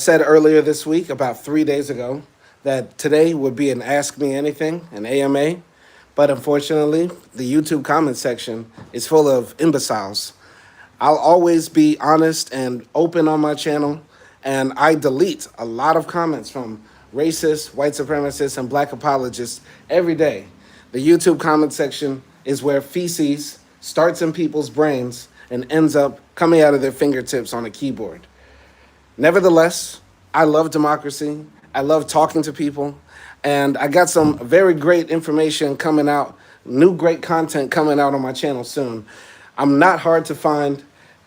Said earlier this week, about 3 days ago, that today would be an Ask Me Anything, an AMA, but unfortunately, the YouTube comment section is full of imbeciles. I'll always be honest and open on my channel, and I delete a lot of comments from racists, white supremacists, and black apologists every day. The YouTube comment section is where feces starts in people's brains and ends up coming out of their fingertips on a keyboard. Nevertheless, I love democracy. I love talking to people. And I got some very great information coming out, new great content coming out on my channel soon. I'm not hard to find.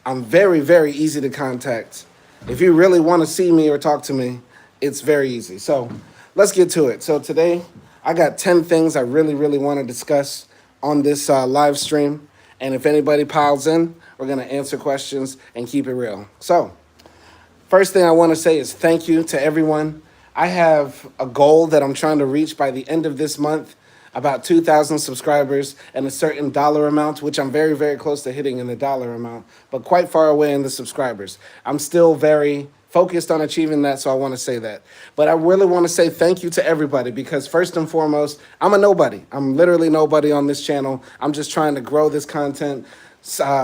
I'm very, very easy to contact. If you really want to see me or talk to me, it's very easy. So let's get to it. So today, I got 10 things I really, really want to discuss on this live stream. And if anybody piles in, we're going to answer questions and keep it real. So first thing I want to say is thank you to everyone. I have a goal that I'm trying to reach by the end of this month, about 2,000 subscribers and a certain dollar amount, which I'm very, very close to hitting in the dollar amount, but quite far away in the subscribers. I'm still very focused on achieving that, so I want to say that. But I really want to say thank you to everybody because first and foremost, I'm a nobody. I'm literally nobody on this channel. I'm just trying to grow this content,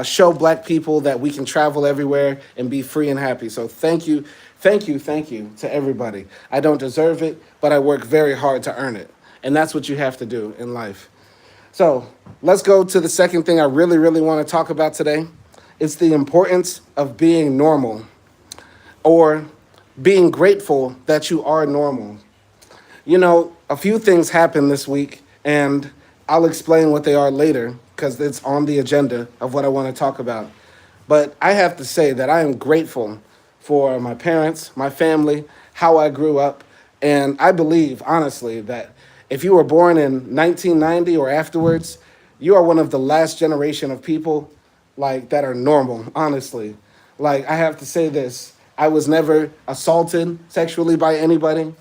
show black people that we can travel everywhere and be free and happy. So thank you to everybody. I don't deserve it, but I work very hard to earn it. And that's what you have to do in life. So let's go to the second thing I really, really want to talk about today. It's the importance of being normal or being grateful that you are normal. You know, a few things happened this week, and I'll explain what they are later because it's on the agenda of what I want to talk about. But I have to say that I am grateful for my parents, my family, how I grew up, and I believe, honestly, that if you were born in 1990 or afterwards, you are one of the last generation of people like that are normal, honestly. Like, I have to say this. I was never assaulted sexually by anybody.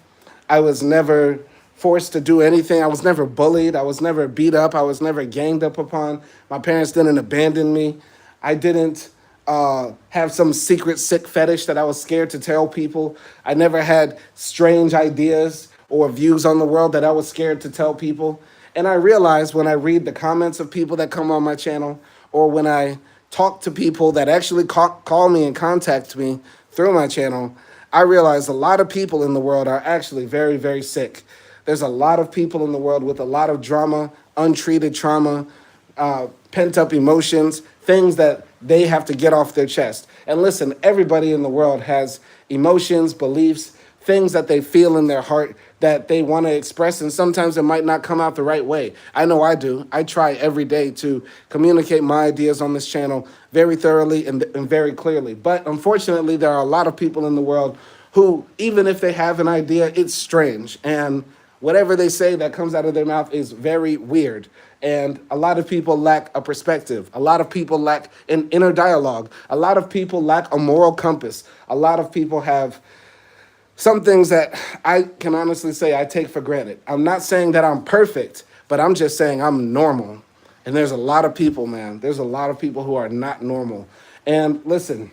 I was never forced to do anything. I was never bullied. I was never beat up. I was never ganged up upon. My parents didn't abandon me. I didn't have some secret sick fetish that I was scared to tell people. I never had strange ideas or views on the world that I was scared to tell people. And I realized when I read the comments of people that come on my channel or when I talk to people that actually call me and contact me through my channel, I realized a lot of people in the world are actually very, very sick. There's a lot of people in the world with a lot of drama, untreated trauma, pent-up emotions, things that they have to get off their chest. And listen, everybody in the world has emotions, beliefs, things that they feel in their heart that they want to express, and sometimes it might not come out the right way. I know I do. I try every day to communicate my ideas on this channel very thoroughly and very clearly. But unfortunately, there are a lot of people in the world who, even if they have an idea, it's strange. And whatever they say that comes out of their mouth is very weird. And a lot of people lack a perspective. A lot of people lack an inner dialogue. A lot of people lack a moral compass. A lot of people have some things that I can honestly say I take for granted. I'm not saying that I'm perfect, but I'm just saying I'm normal. And there's a lot of people, man. There's a lot of people who are not normal. And listen,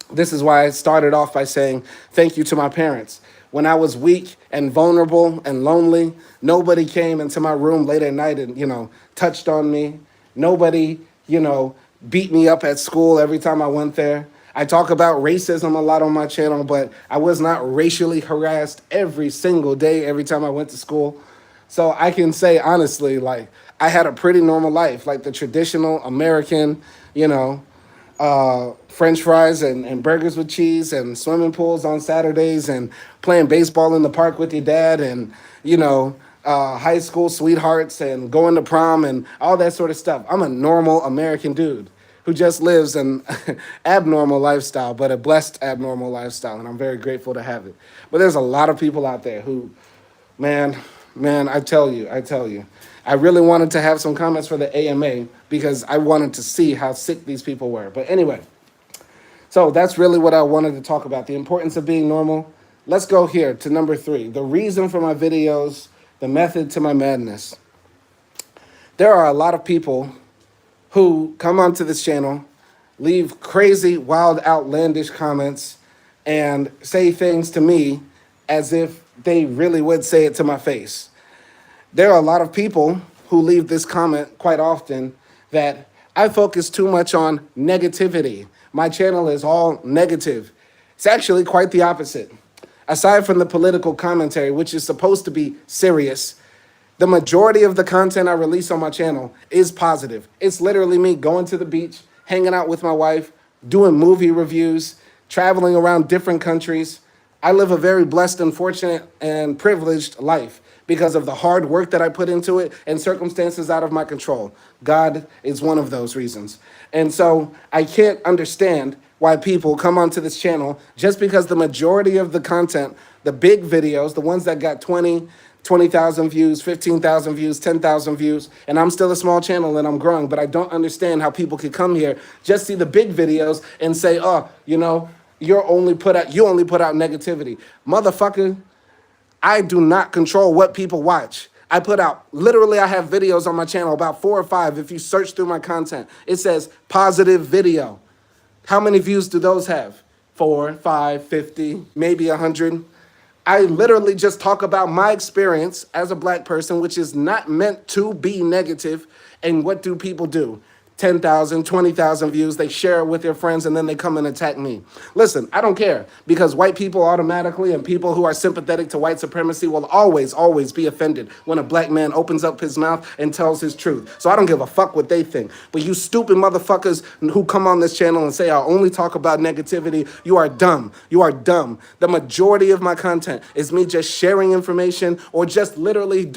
this is why I started off by saying thank you to my parents. When I was weak and vulnerable and lonely, nobody came into my room late at night and, touched on me. Nobody, beat me up at school every time I went there. I talk about racism a lot on my channel, but I was not racially harassed every single day, every time I went to school. So I can say honestly, like, I had a pretty normal life, like the traditional American, French fries and burgers with cheese and swimming pools on Saturdays and playing baseball in the park with your dad and, high school sweethearts and going to prom and all that sort of stuff. I'm a normal American dude who just lives an abnormal lifestyle, but a blessed abnormal lifestyle, and I'm very grateful to have it. But there's a lot of people out there who, man, I tell you, I really wanted to have some comments for the AMA because I wanted to see how sick these people were. But anyway, so that's really what I wanted to talk about, the importance of being normal. Let's go here to number 3, the reason for my videos, the method to my madness. There are a lot of people who come onto this channel, leave crazy, wild, outlandish comments, and say things to me as if they really would say it to my face. There are a lot of people who leave this comment quite often that I focus too much on negativity. My channel is all negative. It's actually quite the opposite. Aside from the political commentary, which is supposed to be serious, the majority of the content I release on my channel is positive. It's literally me going to the beach, hanging out with my wife, doing movie reviews, traveling around different countries. I live a very blessed and fortunate and privileged life because of the hard work that I put into it and circumstances out of my control. God is one of those reasons. And so I can't understand why people come onto this channel just because the majority of the content, the big videos, the ones that got 20,000 views, 15,000 views, 10,000 views, and I'm still a small channel and I'm growing, but I don't understand how people could come here, just see the big videos and say, oh, you only put out negativity. Motherfucker, I do not control what people watch. I have videos on my channel, about 4 or 5. If you search through my content, it says positive video. How many views do those have? 4, 5, 50, maybe 100. I literally just talk about my experience as a black person, which is not meant to be negative. And what do people do? 10,000, 20,000 views, they share it with their friends, and then they come and attack me. Listen, I don't care, because white people automatically and people who are sympathetic to white supremacy will always, always be offended when a black man opens up his mouth and tells his truth. So I don't give a fuck what they think. But you stupid motherfuckers who come on this channel and say I only talk about negativity, you are dumb. You are dumb. The majority of my content is me just sharing information or just literally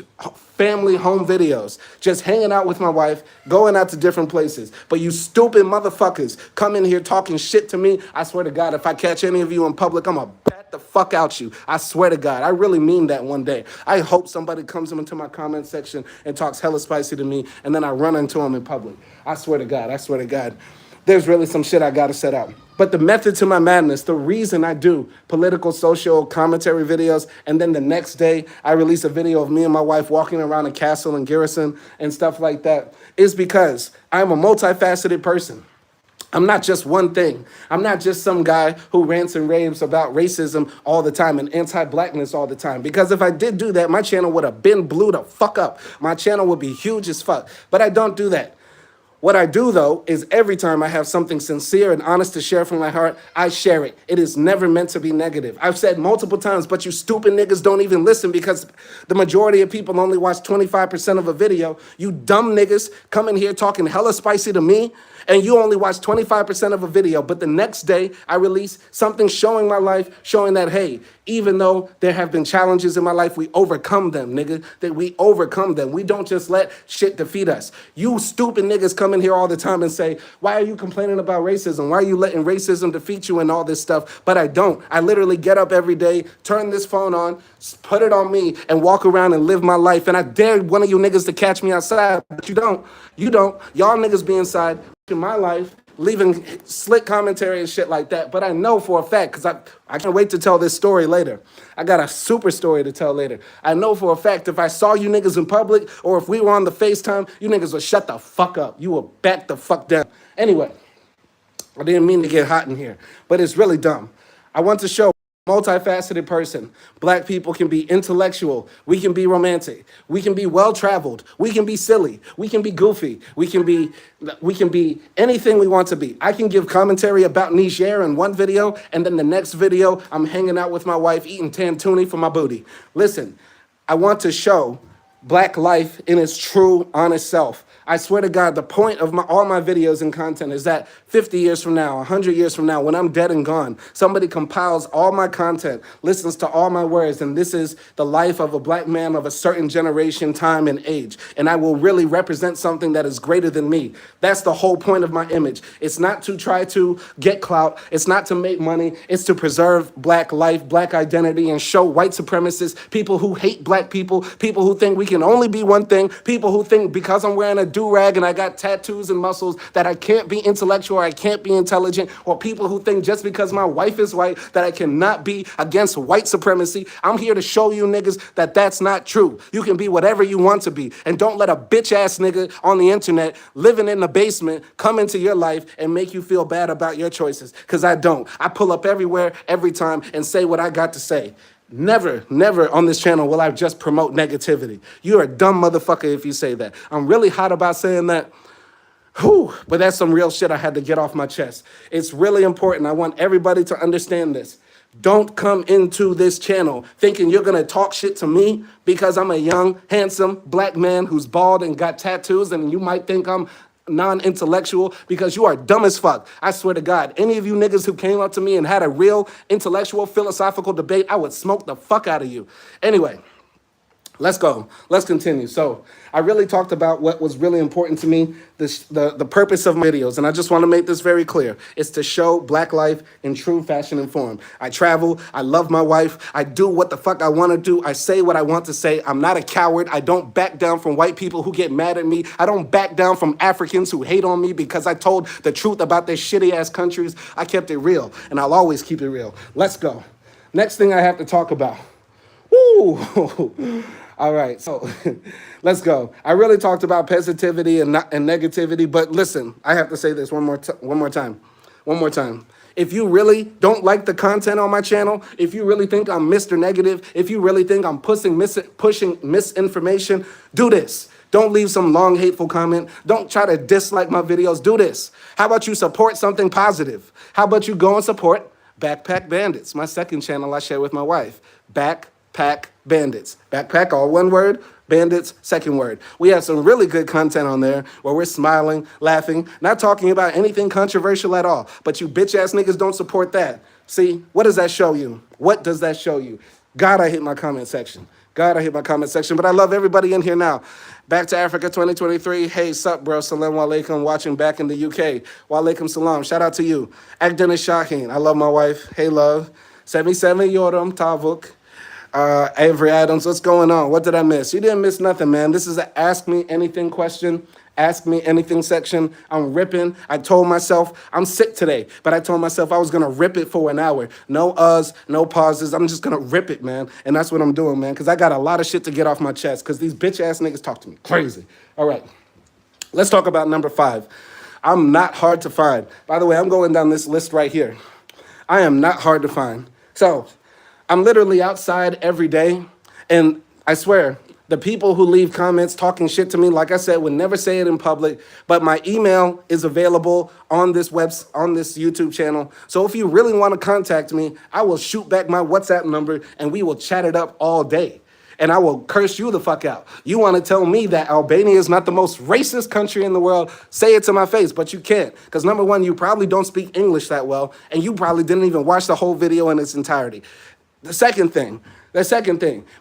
family home videos, just hanging out with my wife, going out to different places. But you stupid motherfuckers come in here talking shit to me. I swear to God, if I catch any of you in public, I'm gonna bat the fuck out you. I swear to God, I really mean that one day. I hope somebody comes into my comment section and talks hella spicy to me, and then I run into them in public. I swear to God, I swear to God. There's really some shit I gotta set out. But the method to my madness, the reason I do political, social commentary videos, and then the next day I release a video of me and my wife walking around a castle in Garrison and stuff like that, is because I'm a multifaceted person. I'm not just one thing. I'm not just some guy who rants and raves about racism all the time and anti-blackness all the time. Because if I did do that, my channel would have been blew the fuck up. My channel would be huge as fuck. But I don't do that. What I do, though, is every time I have something sincere and honest to share from my heart, I share it. It is never meant to be negative. I've said multiple times, but you stupid niggas don't even listen because the majority of people only watch 25% of a video. You dumb niggas come in here talking hella spicy to me, and you only watch 25% of a video. But the next day, I release something showing my life, showing that, hey, even though there have been challenges in my life, we overcome them, nigga. That we overcome them. We don't just let shit defeat us. You stupid niggas come in here all the time and say, why are you complaining about racism? Why are you letting racism defeat you and all this stuff? But I don't. I literally get up every day, turn this phone on, put it on me, and walk around and live my life. And I dare one of you niggas to catch me outside, but you don't. You don't. Y'all niggas be inside in my life, leaving slick commentary and shit like that. But I know for a fact, because I can't wait to tell this story later. I got a super story to tell later. I know for a fact if I saw you niggas in public or if we were on the FaceTime, you niggas would shut the fuck up. You would back the fuck down. Anyway, I didn't mean to get hot in here, but it's really dumb. I want to show multifaceted person. Black people can be intellectual. We can be romantic. We can be well-traveled. We can be silly. We can be goofy. We can be anything we want to be. I can give commentary about Niger in one video, and then the next video, I'm hanging out with my wife eating tantuni for my booty. Listen, I want to show black life in its true, honest self. I swear to God, the point of all my videos and content is that 50 years from now, 100 years from now, when I'm dead and gone, somebody compiles all my content, listens to all my words, and this is the life of a black man of a certain generation, time, and age. And I will really represent something that is greater than me. That's the whole point of my image. It's not to try to get clout. It's not to make money. It's to preserve black life, black identity, and show white supremacists, people who hate black people who think we can only be one thing, people who think because I'm wearing a do-rag and I got tattoos and muscles that I can't be intellectual or I can't be intelligent, or people who think just because my wife is white that I cannot be against white supremacy. I'm here to show you niggas that that's not true. You can be whatever you want to be, and don't let a bitch-ass nigga on the internet living in the basement come into your life and make you feel bad about your choices, because I don't. I pull up everywhere, every time, and say what I got to say. Never, never on this channel will I just promote negativity. You're a dumb motherfucker if you say that. I'm really hot about saying that. Whew, but that's some real shit I had to get off my chest. It's really important. I want everybody to understand this. Don't come into this channel thinking you're gonna talk shit to me because I'm a young, handsome black man who's bald and got tattoos, and you might think I'm non-intellectual, because you are dumb as fuck. I swear to God, any of you niggas who came up to me and had a real intellectual, philosophical debate, I would smoke the fuck out of you. Anyway, let's go. Let's continue. So I really talked about what was really important to me, the purpose of my videos. And I just want to make this very clear. It's to show black life in true fashion and form. I travel. I love my wife. I do what the fuck I want to do. I say what I want to say. I'm not a coward. I don't back down from white people who get mad at me. I don't back down from Africans who hate on me because I told the truth about their shitty ass countries. I kept it real, and I'll always keep it real. Let's go. Next thing I have to talk about. Woo! All right, so let's go. I really talked about positivity and negativity, but listen, I have to say this one more time. If you really don't like the content on my channel, if you really think I'm Mr. Negative, if you really think I'm pushing misinformation, do this. Don't leave some long, hateful comment. Don't try to dislike my videos. Do this. How about you support something positive? How about you go and support Backpack Bandits, my second channel I share with my wife. Backpack Bandits. Backpack, all one word. Bandits, second word. We have some really good content on there where we're smiling, laughing, not talking about anything controversial at all. But you bitch-ass niggas don't support that. See, what does that show you? What does that show you? God, I hate my comment section. God, I hate my comment section, but I love everybody in here now. Back to Africa 2023. Hey, sup, bro? Salam alaikum, watching back in the UK. Wa alaikum salam. Shout out to you. Agdenis Shaheen. I love my wife. Hey, love. 77 Yoram Tavuk. Avery Adams, what's going on? What did I miss? You didn't miss nothing, man. This is an Ask Me Anything question. Ask Me Anything section. I'm ripping. I told myself, I'm sick today, but I told myself I was going to rip it for an hour. No uhs, no pauses. I'm just going to rip it, man. And that's what I'm doing, man, because I got a lot of shit to get off my chest because these bitch-ass niggas talk to me crazy. All right, let's talk about number 5. I'm not hard to find. By the way, I'm going down this list right here. I am not hard to find. So I'm literally outside every day, and I swear, the people who leave comments talking shit to me, like I said, would never say it in public, but my email is available on this YouTube channel. So if you really want to contact me, I will shoot back my WhatsApp number, and we will chat it up all day. And I will curse you the fuck out. You want to tell me that Albania is not the most racist country in the world, say it to my face, but you can't. Because number one, you probably don't speak English that well, and you probably didn't even watch the whole video in its entirety. The second thing,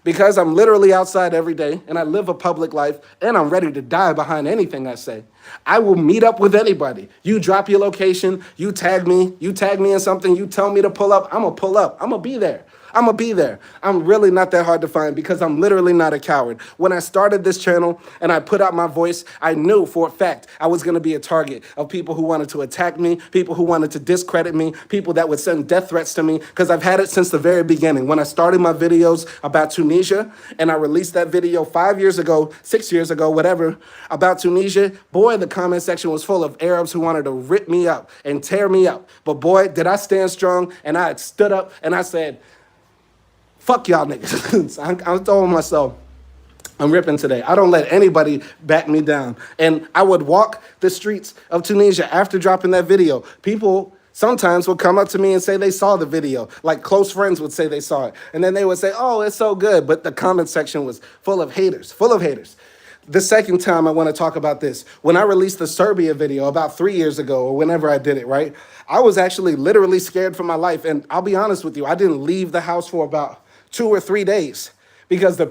because I'm literally outside every day and I live a public life and I'm ready to die behind anything I say, I will meet up with anybody. You drop your location, you tag me in something, you tell me to pull up, I'm gonna pull up, I'm gonna be there. I'm really not that hard to find because I'm literally not a coward. When I started this channel and I put out my voice, I knew for a fact I was going to be a target of people who wanted to attack me, people who wanted to discredit me, people that would send death threats to me, because I've had it since the very beginning. When I started my videos about Tunisia and I released that video 5 years ago, 6 years ago, whatever, about Tunisia, boy, the comment section was full of Arabs who wanted to rip me up and tear me up. But boy, did I stand strong, and I stood up and I said, fuck y'all niggas. I'm telling myself, I'm ripping today. I don't let anybody back me down. And I would walk the streets of Tunisia after dropping that video. People sometimes would come up to me and say they saw the video. Like close friends would say they saw it. And then they would say, oh, it's so good. But the comment section was full of haters. The second time I want to talk about this, when I released the Serbia video about 3 years ago or whenever I did it, right? I was actually literally scared for my life. And I'll be honest with you, I didn't leave the house for about 2 or 3 days because that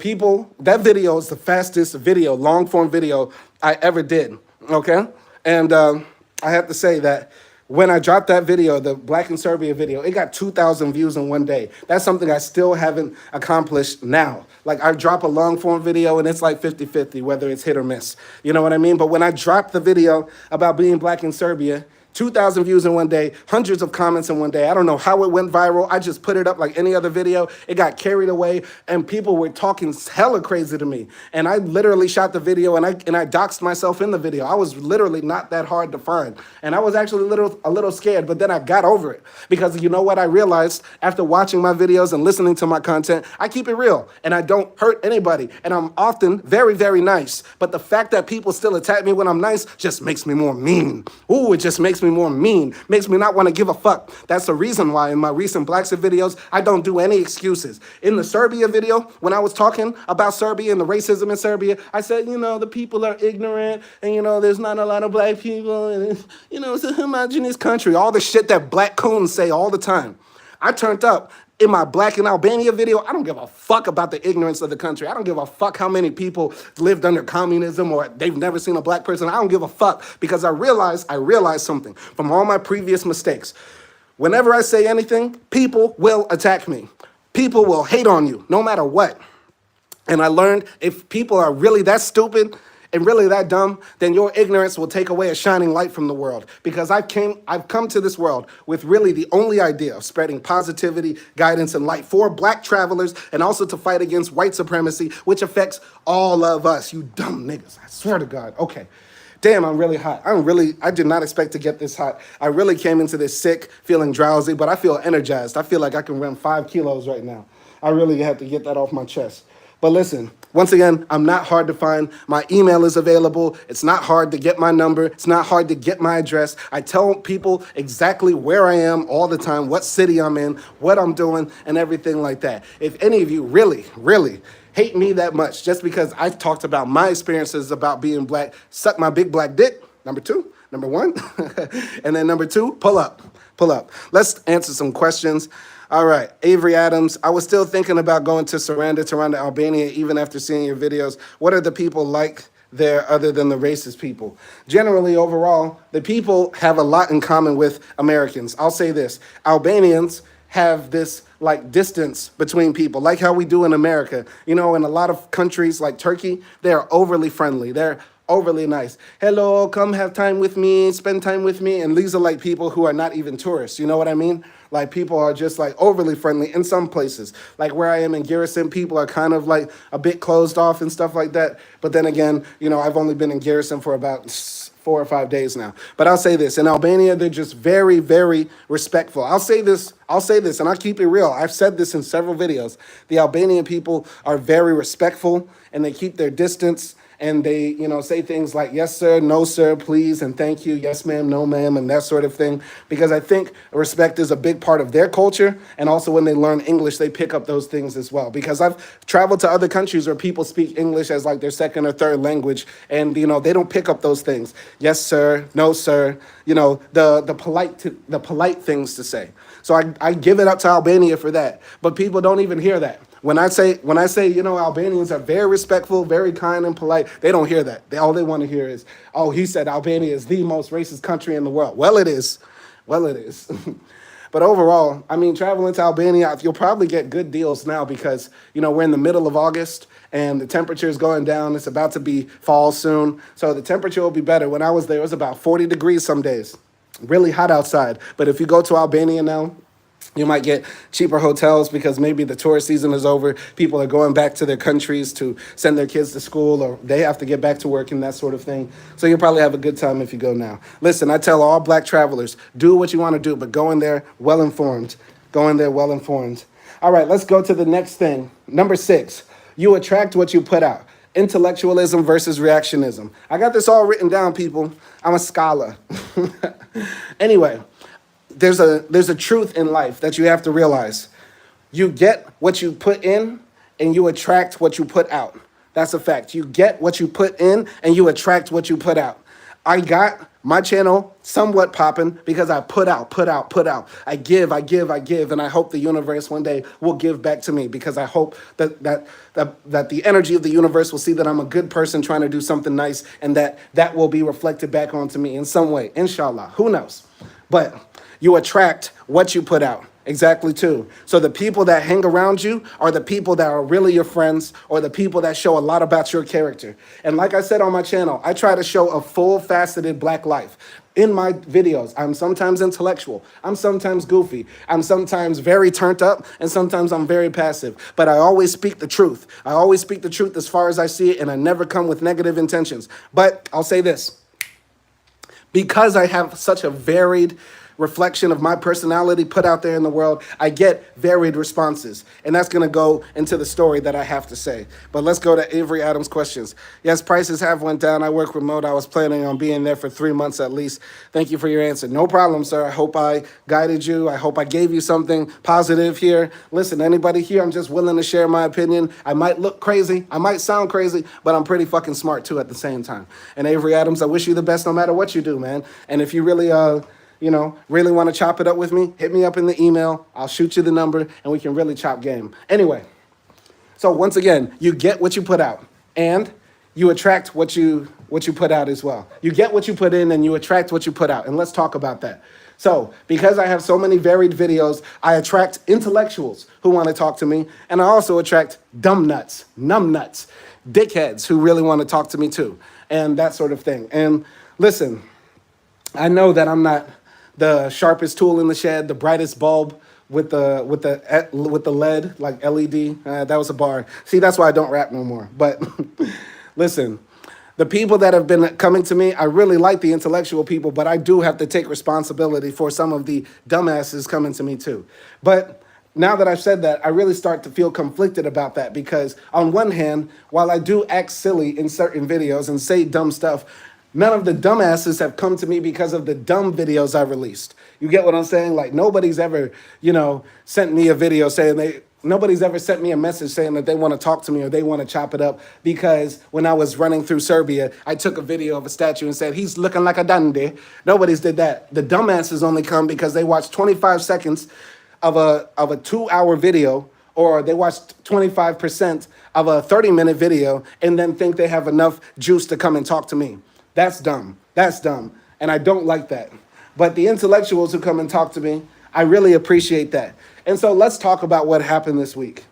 video is the fastest video, long form video I ever did, okay? And I have to say that When I dropped that video, the Black in Serbia video, it got 2,000 views in one day. That's something I still haven't accomplished now. Like, I drop a long form video and it's like 50-50, whether it's hit or miss. You know what I mean? But when I dropped the video about being Black in Serbia, 2,000 views in one day, hundreds of comments in one day. I don't know how it went viral. I just put it up like any other video. It got carried away, and people were talking hella crazy to me. And I literally shot the video, and I doxed myself in the video. I was literally not that hard to find. And I was actually a little scared, but then I got over it. Because you know what I realized after watching my videos and listening to my content? I keep it real, and I don't hurt anybody. And I'm often very, very nice. But the fact that people still attack me when I'm nice just makes me more mean. Ooh, it just makes me more mean, makes me not want to give a fuck. That's the reason why in my recent Blackset videos, I don't do any excuses. In the Serbia video, when I was talking about Serbia and the racism in Serbia, I said, you know, the people are ignorant, and, you know, there's not a lot of black people, and, you know, it's a homogenous country. All the shit that black coons say all the time. I turned up. In my Black in Albania video, I don't give a fuck about the ignorance of the country. I don't give a fuck how many people lived under communism or they've never seen a black person. I don't give a fuck because I realized something from all my previous mistakes. Whenever I say anything, people will attack me. People will hate on you no matter what. And I learned if people are really that stupid and really that dumb, then your ignorance will take away a shining light from the world. Because I've come to this world with really the only idea of spreading positivity, guidance, and light for black travelers, and also to fight against white supremacy, which affects all of us, you dumb niggas. I swear to God. Okay. Damn, I'm really hot. I did not expect to get this hot. I really came into this sick, feeling drowsy, but I feel energized. I feel like I can run 5 kilos right now. I really have to get that off my chest. But listen, once again, I'm not hard to find. My email is available. It's not hard to get my number. It's not hard to get my address. I tell people exactly where I am all the time, what city I'm in, what I'm doing, and everything like that. If any of you really, really hate me that much just because I've talked about my experiences about being black, suck my big black dick, number one. And then number 2, pull up. Let's answer some questions. All right, Avery Adams, I was still thinking about going to Tirana, Albania, even after seeing your videos. What are the people like there other than the racist people? Generally, overall, the people have a lot in common with Americans. I'll say this, Albanians have this like distance between people, like how we do in America. You know, in a lot of countries like Turkey, they're overly friendly. They're overly nice. Hello, come have time with me, spend time with me. And these are like people who are not even tourists. You know what I mean? Like people are just like overly friendly in some places. Like where I am in Garrison, people are kind of like a bit closed off and stuff like that. But then again, you know, I've only been in Garrison for about 4 or 5 days now. But I'll say this, in Albania, they're just very, very respectful. I'll say this, and I'll keep it real. I've said this in several videos. The Albanian people are very respectful and they keep their distance. And they, you know, say things like, yes, sir, no, sir, please, and thank you, yes, ma'am, no, ma'am, and that sort of thing. Because I think respect is a big part of their culture. And also when they learn English, they pick up those things as well. Because I've traveled to other countries where people speak English as like their second or third language. And, you know, they don't pick up those things. Yes, sir, no, sir, you know, the polite things to say. So I give it up to Albania for that. But people don't even hear that. When I say, you know, Albanians are very respectful, very kind and polite, they don't hear that. All they want to hear is, oh, he said Albania is the most racist country in the world. Well, it is. But overall, I mean, traveling to Albania, you'll probably get good deals now because, you know, we're in the middle of August and the temperature is going down. It's about to be fall soon. So the temperature will be better. When I was there, it was about 40 degrees some days. Really hot outside. But if you go to Albania now, you might get cheaper hotels because maybe the tourist season is over. People are going back to their countries to send their kids to school or they have to get back to work and that sort of thing. So you'll probably have a good time if you go now. Listen, I tell all black travelers, do what you want to do, but go in there well-informed. All right, let's go to the next thing. Number 6, you attract what you put out. Intellectualism versus reactionism. I got this all written down, people. I'm a scholar. Anyway. There's a truth in life that you have to realize. You get what you put in and you attract what you put out. That's a fact. You get what you put in and you attract what you put out. I got my channel somewhat popping because I put out. I give, and I hope the universe one day will give back to me because I hope that the energy of the universe will see that I'm a good person trying to do something nice and that will be reflected back onto me in some way, inshallah. Who knows? but you attract what you put out. Exactly, too. So the people that hang around you are the people that are really your friends, or the people that show a lot about your character. And like I said on my channel, I try to show a full faceted black life. In my videos, I'm sometimes intellectual, I'm sometimes goofy, I'm sometimes very turned up, and sometimes I'm very passive. But I always speak the truth. I always speak the truth as far as I see it, and I never come with negative intentions. But I'll say this. Because I have such a varied reflection of my personality put out there in the world, I get varied responses. And that's going to go into the story that I have to say. But let's go to Avery Adams' questions. Yes, prices have went down. I work remote. I was planning on being there for 3 months at least. Thank you for your answer. No problem, sir. I hope I guided you. I hope I gave you something positive here. Listen, anybody here, I'm just willing to share my opinion. I might look crazy. I might sound crazy, but I'm pretty fucking smart too at the same time. And Avery Adams, I wish you the best no matter what you do, man. And if you really, really want to chop it up with me, hit me up in the email. I'll shoot you the number and we can really chop game. Anyway, so once again, you get what you put out and you attract what you put out as well. You get what you put in and you attract what you put out. And let's talk about that. So because I have so many varied videos, I attract intellectuals who want to talk to me. And I also attract dumb nuts, numb nuts, dickheads who really want to talk to me too. And that sort of thing. And listen, I know that I'm not the sharpest tool in the shed, the brightest bulb with the LED, like LED. That was a bar. See, that's why I don't rap no more. But listen, the people that have been coming to me, I really like the intellectual people, but I do have to take responsibility for some of the dumbasses coming to me too. But now that I've said that, I really start to feel conflicted about that because on one hand, while I do act silly in certain videos and say dumb stuff, none of the dumbasses have come to me because of the dumb videos I released. You get what I'm saying? Like nobody's ever, sent me a video saying nobody's ever sent me a message saying that they want to talk to me or they want to chop it up because when I was running through Serbia, I took a video of a statue and said, he's looking like a dandy. Nobody's did that. The dumbasses only come because they watched 25 seconds of a 2-hour video, or they watched 25% of a 30-minute video and then think they have enough juice to come and talk to me. That's dumb. That's dumb. And I don't like that. But the intellectuals who come and talk to me, I really appreciate that. And so let's talk about what happened this week.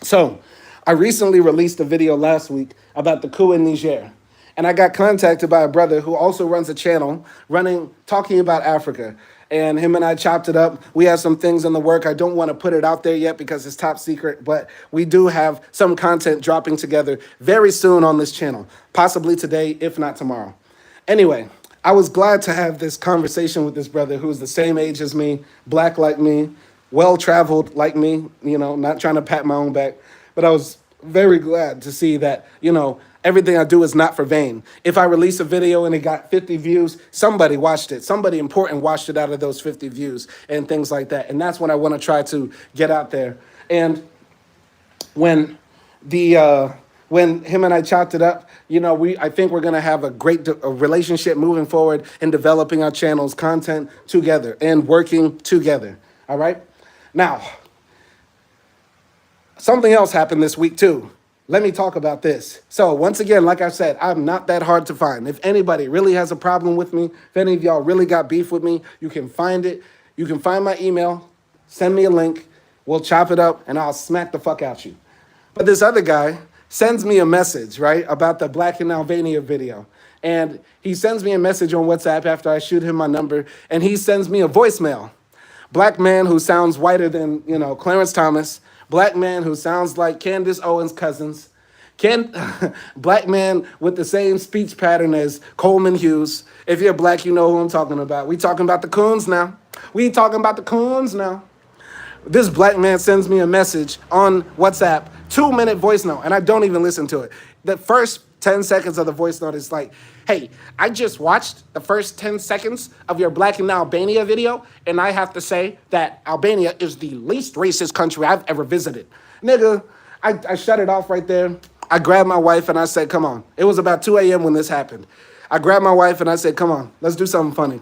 So I recently released a video last week about the coup in Niger. And I got contacted by a brother who also runs a channel talking about Africa. And him and I chopped it up. We have some things in the work. I don't want to put it out there yet because it's top secret, but we do have some content dropping together very soon on this channel, possibly today, if not tomorrow. Anyway, I was glad to have this conversation with this brother who's the same age as me, black like me, well-traveled like me, not trying to pat my own back, but I was very glad to see that, everything I do is not for vain. If I release a video and it got 50 views, somebody watched it. Somebody important watched it out of those 50 views and things like that. And that's what I want to try to get out there. And when him and I chopped it up, I think we're going to have a great relationship moving forward in developing our channel's content together and working together. All right. Now, something else happened this week too. Let me talk about this. So once again, like I said, I'm not that hard to find. If anybody really has a problem with me, if any of y'all really got beef with me, you can find it. You can find my email, send me a link, we'll chop it up, and I'll smack the fuck out you. But this other guy sends me a message, right, about the Black in Albania video. And he sends me a message on WhatsApp after I shoot him my number, and he sends me a voicemail. Black man who sounds whiter than, Clarence Thomas. Black man who sounds like Candace Owens' cousins. Black man with the same speech pattern as Coleman Hughes. If you're black, you know who I'm talking about. We talking about the coons now. This black man sends me a message on WhatsApp, 2-minute voice note, and I don't even listen to it. The first 10 seconds of the voice note is like, hey, I just watched the first 10 seconds of your Black in Albania video, and I have to say that Albania is the least racist country I've ever visited. Nigga, I shut it off right there. I grabbed my wife and I said, come on. It was about 2 a.m. when this happened. I grabbed my wife and I said, come on, let's do something funny.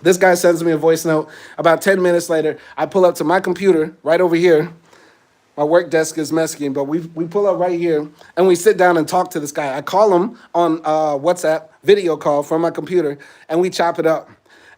This guy sends me a voice note. About 10 minutes later, I pull up to my computer right over here. My work desk is Mexican, but we pull up right here and we sit down and talk to this guy. I call him on WhatsApp video call from my computer and we chop it up.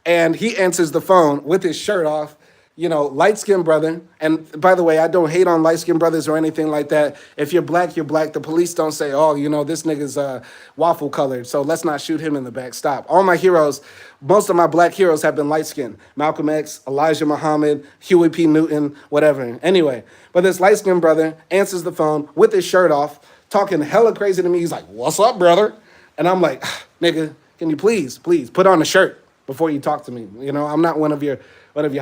And he answers the phone with his shirt off, light-skinned brother. And by the way, I don't hate on light-skinned brothers or anything like that. If you're black, you're black. The police don't say, oh, this nigga's waffle colored, so let's not shoot him in the back. Stop. All my heroes, most of my black heroes have been light-skinned. Malcolm X, Elijah Muhammad, Huey P. Newton, whatever. Anyway, but this light-skinned brother answers the phone with his shirt off, talking hella crazy to me. He's like, what's up, brother? And I'm like, nigga, can you please put on a shirt before you talk to me? I'm not one of your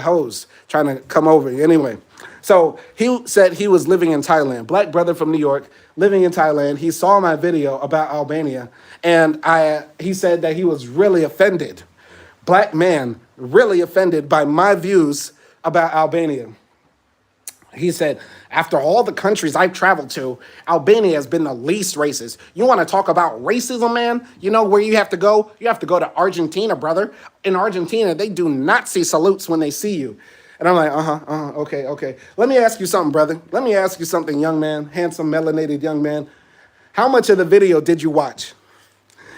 hoes trying to come over. Anyway, so he said he was living in Thailand, black brother from New York, living in Thailand. He saw my video about Albania, and he said that he was really offended, black man, really offended by my views about Albania. He said, after all the countries I've traveled to, Albania has been the least racist. You want to talk about racism, man? You know where you have to go? You have to go to Argentina, brother. In Argentina, they do Nazi salutes when they see you. And I'm like, okay. Let me ask you something, brother. Let me ask you something, young man, handsome, melanated young man. How much of the video did you watch?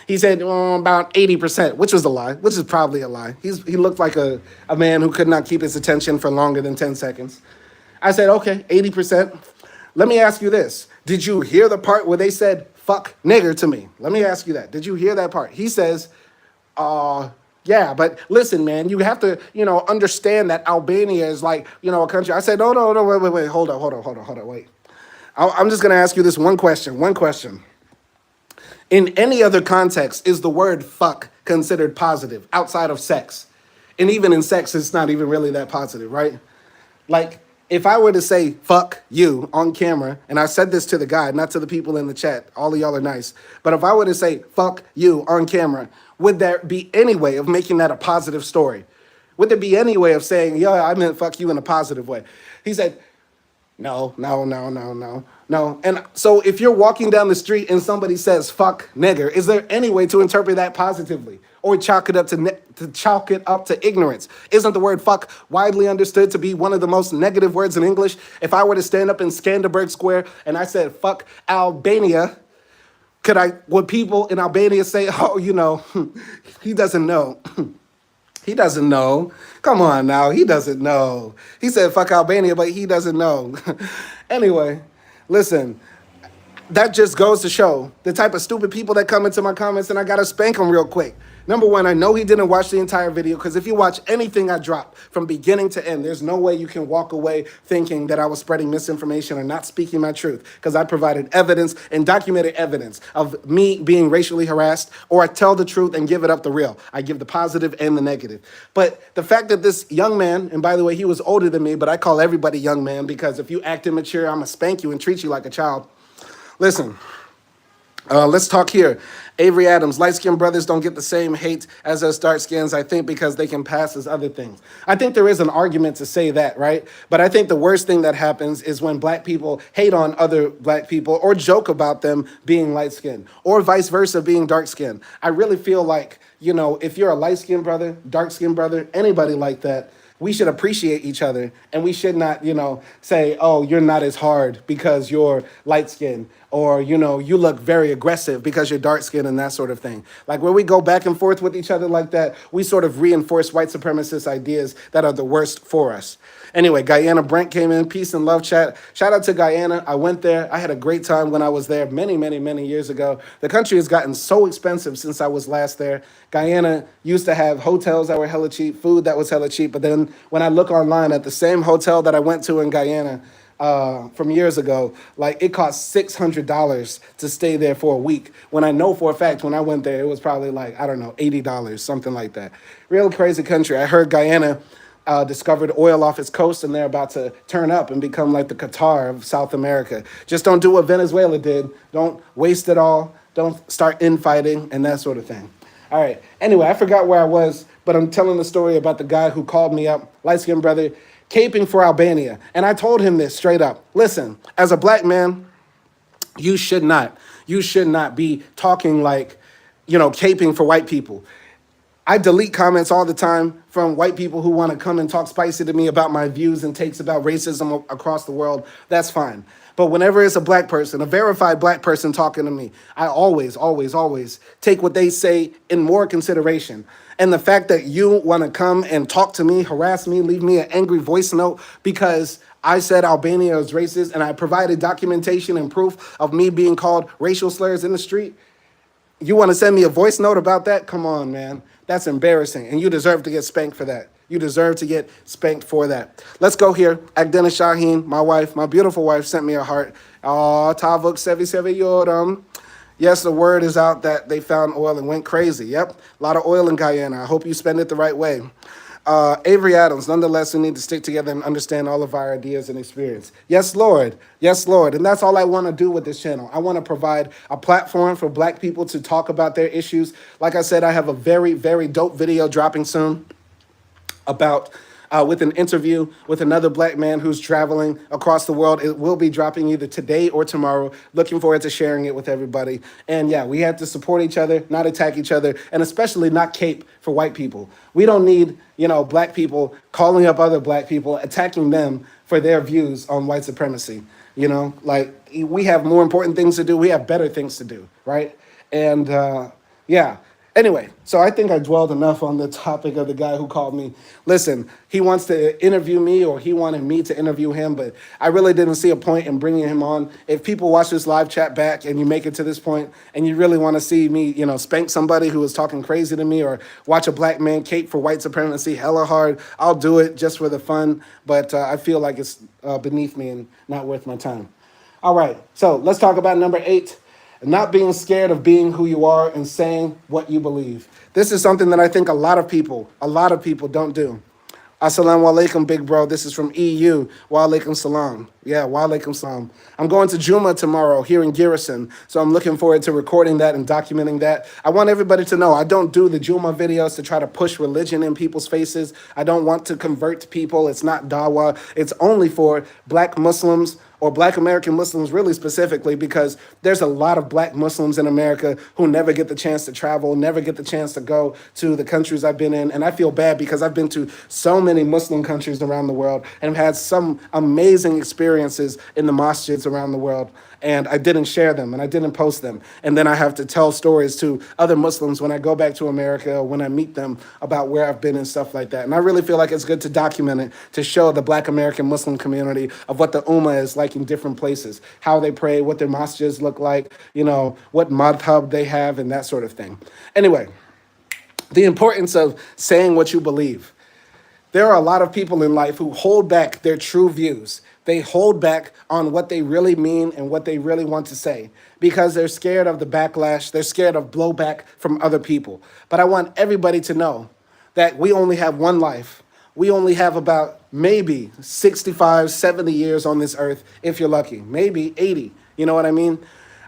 He said about 80%, which was a lie, which is probably a lie. He looked like a man who could not keep his attention for longer than 10 seconds. I said, okay, 80%. Let me ask you this. Did you hear the part where they said, fuck nigger to me? Let me ask you that. Did you hear that part? He says, yeah, but listen, man, you have to, understand that Albania is like, a country. I said, no, wait, hold on, wait. I'm just going to ask you this one question. In any other context, is the word fuck considered positive outside of sex? And even in sex, it's not even really that positive, right? Like, if I were to say, fuck you on camera, and I said this to the guy, not to the people in the chat, all of y'all are nice, but if I were to say, fuck you on camera, would there be any way of making that a positive story? Would there be any way of saying, yeah, I meant fuck you in a positive way? He said, no. And so if you're walking down the street and somebody says, fuck nigger, is there any way to interpret that positively? Or chalk it up to ignorance? Isn't the word fuck widely understood to be one of the most negative words in English? If I were to stand up in Skanderberg Square and I said, fuck Albania, would people in Albania say, oh, he doesn't know. He doesn't know. Come on now, he doesn't know. He said fuck Albania, but he doesn't know. Anyway, listen, that just goes to show the type of stupid people that come into my comments, and I gotta spank them real quick. Number one, I know he didn't watch the entire video, because if you watch anything I drop from beginning to end, there's no way you can walk away thinking that I was spreading misinformation or not speaking my truth, because I provided evidence and documented evidence of me being racially harassed, or I tell the truth and give it up the real. I give the positive and the negative. But the fact that this young man, and by the way, he was older than me, but I call everybody young man, because if you act immature, I'm gonna spank you and treat you like a child. Listen, let's talk here. Avery Adams, light-skinned brothers don't get the same hate as us dark skins, I think, because they can pass as other things. I think there is an argument to say that, right? But I think the worst thing that happens is when black people hate on other black people or joke about them being light-skinned, or vice versa, being dark-skinned. I really feel like, if you're a light-skinned brother, dark-skinned brother, anybody like that, we should appreciate each other, and we should not, say, oh, you're not as hard because you're light-skinned, or, you look very aggressive because you're dark-skinned, and that sort of thing. Like, where we go back and forth with each other like that, we sort of reinforce white supremacist ideas that are the worst for us. Anyway, Guyana Brent came in. Peace and love, chat. Shout out to Guyana. I went there. I had a great time when I was there many, many, many years ago. The country has gotten so expensive since I was last there. Guyana used to have hotels that were hella cheap, food that was hella cheap. But then when I look online at the same hotel that I went to in Guyana from years ago, like it cost $600 to stay there for a week. When I know for a fact when I went there, it was probably like, I don't know, $80, something like that. Real crazy country. I heard Guyana discovered oil off its coast, and they're about to turn up and become like the Qatar of South America. Just don't do what Venezuela did. Don't waste it all. Don't start infighting and that sort of thing. All right. Anyway, I forgot where I was, but I'm telling the story about the guy who called me up, light-skinned brother, caping for Albania. And I told him this straight up. Listen, as a black man, you should not be talking like, caping for white people. I delete comments all the time from white people who want to come and talk spicy to me about my views and takes about racism across the world. That's fine. But whenever it's a black person, a verified black person talking to me, I always take what they say in more consideration. And the fact that you want to come and talk to me, harass me, leave me an angry voice note because I said Albania is racist and I provided documentation and proof of me being called racial slurs in the street, you want to send me a voice note about that? Come on, man. That's embarrassing. And you deserve to get spanked for that. You deserve to get spanked for that. Let's go here. Agdena Shaheen, my wife, my beautiful wife, sent me a heart. Oh, Tavuk Sevi Sevi Yoram. Yes, the word is out that they found oil and went crazy. Yep, a lot of oil in Guyana. I hope you spend it the right way. Avery Adams, nonetheless, we need to stick together and understand all of our ideas and experience. Yes, Lord. Yes, Lord. And that's all I want to do with this channel. I want to provide a platform for Black people to talk about their issues. Like I said, I have a very, very dope video dropping soon about with an interview with another Black man who's traveling across the world. It will be dropping either today or tomorrow. Looking forward to sharing it with everybody. And yeah, we have to support each other, not attack each other, and especially not cape for white people. We don't need, Black people calling up other Black people, attacking them for their views on white supremacy. Like we have more important things to do. We have better things to do, right? And yeah. Anyway, so I think I dwelled enough on the topic of the guy who called me. Listen, he wants to interview me or he wanted me to interview him, but I really didn't see a point in bringing him on. If people watch this live chat back and you make it to this point and you really want to see me, spank somebody who is talking crazy to me or watch a Black man cape for white supremacy hella hard, I'll do it just for the fun, but I feel like it's beneath me and not worth my time. All right, so let's talk about number 8. Not being scared of being who you are and saying what you believe. This is something that I think a lot of people don't do. Assalamu alaikum, big bro. This is from EU. Wa alaikum salam. Yeah, wa alaikum salam. I'm going to Juma tomorrow here in Garrison, so I'm looking forward to recording that and documenting that. I want everybody to know I don't do the Juma videos to try to push religion in people's faces. I don't want to convert people. It's not dawah. It's only for Black Muslims or Black American Muslims really specifically, because there's a lot of Black Muslims in America who never get the chance to travel, never get the chance to go to the countries I've been in. And I feel bad because I've been to so many Muslim countries around the world and have had some amazing experiences in the masjids around the world. And I didn't share them and I didn't post them. And then I have to tell stories to other Muslims when I go back to America or when I meet them about where I've been and stuff like that. And I really feel like it's good to document it, to show the Black American Muslim community of what the Ummah is like in different places, how they pray, what their masjids look like, what madhab they have and that sort of thing. Anyway, the importance of saying what you believe. There are a lot of people in life who hold back their true views. They hold back on what they really mean and what they really want to say because they're scared of the backlash. They're scared of blowback from other people. But I want everybody to know that we only have one life. We only have about maybe 65, 70 years on this earth, if you're lucky, maybe 80. You know what I mean?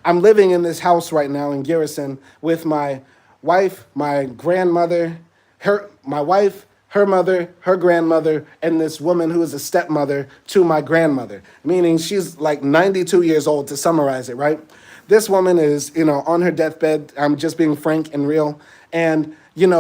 I'm living in this house right now in Garrison with my wife, my grandmother, my wife, her mother, her grandmother, and this woman who is a stepmother to my grandmother, meaning she's like 92 years old, to summarize it, right? This woman is, on her deathbed. I'm just being frank and real. And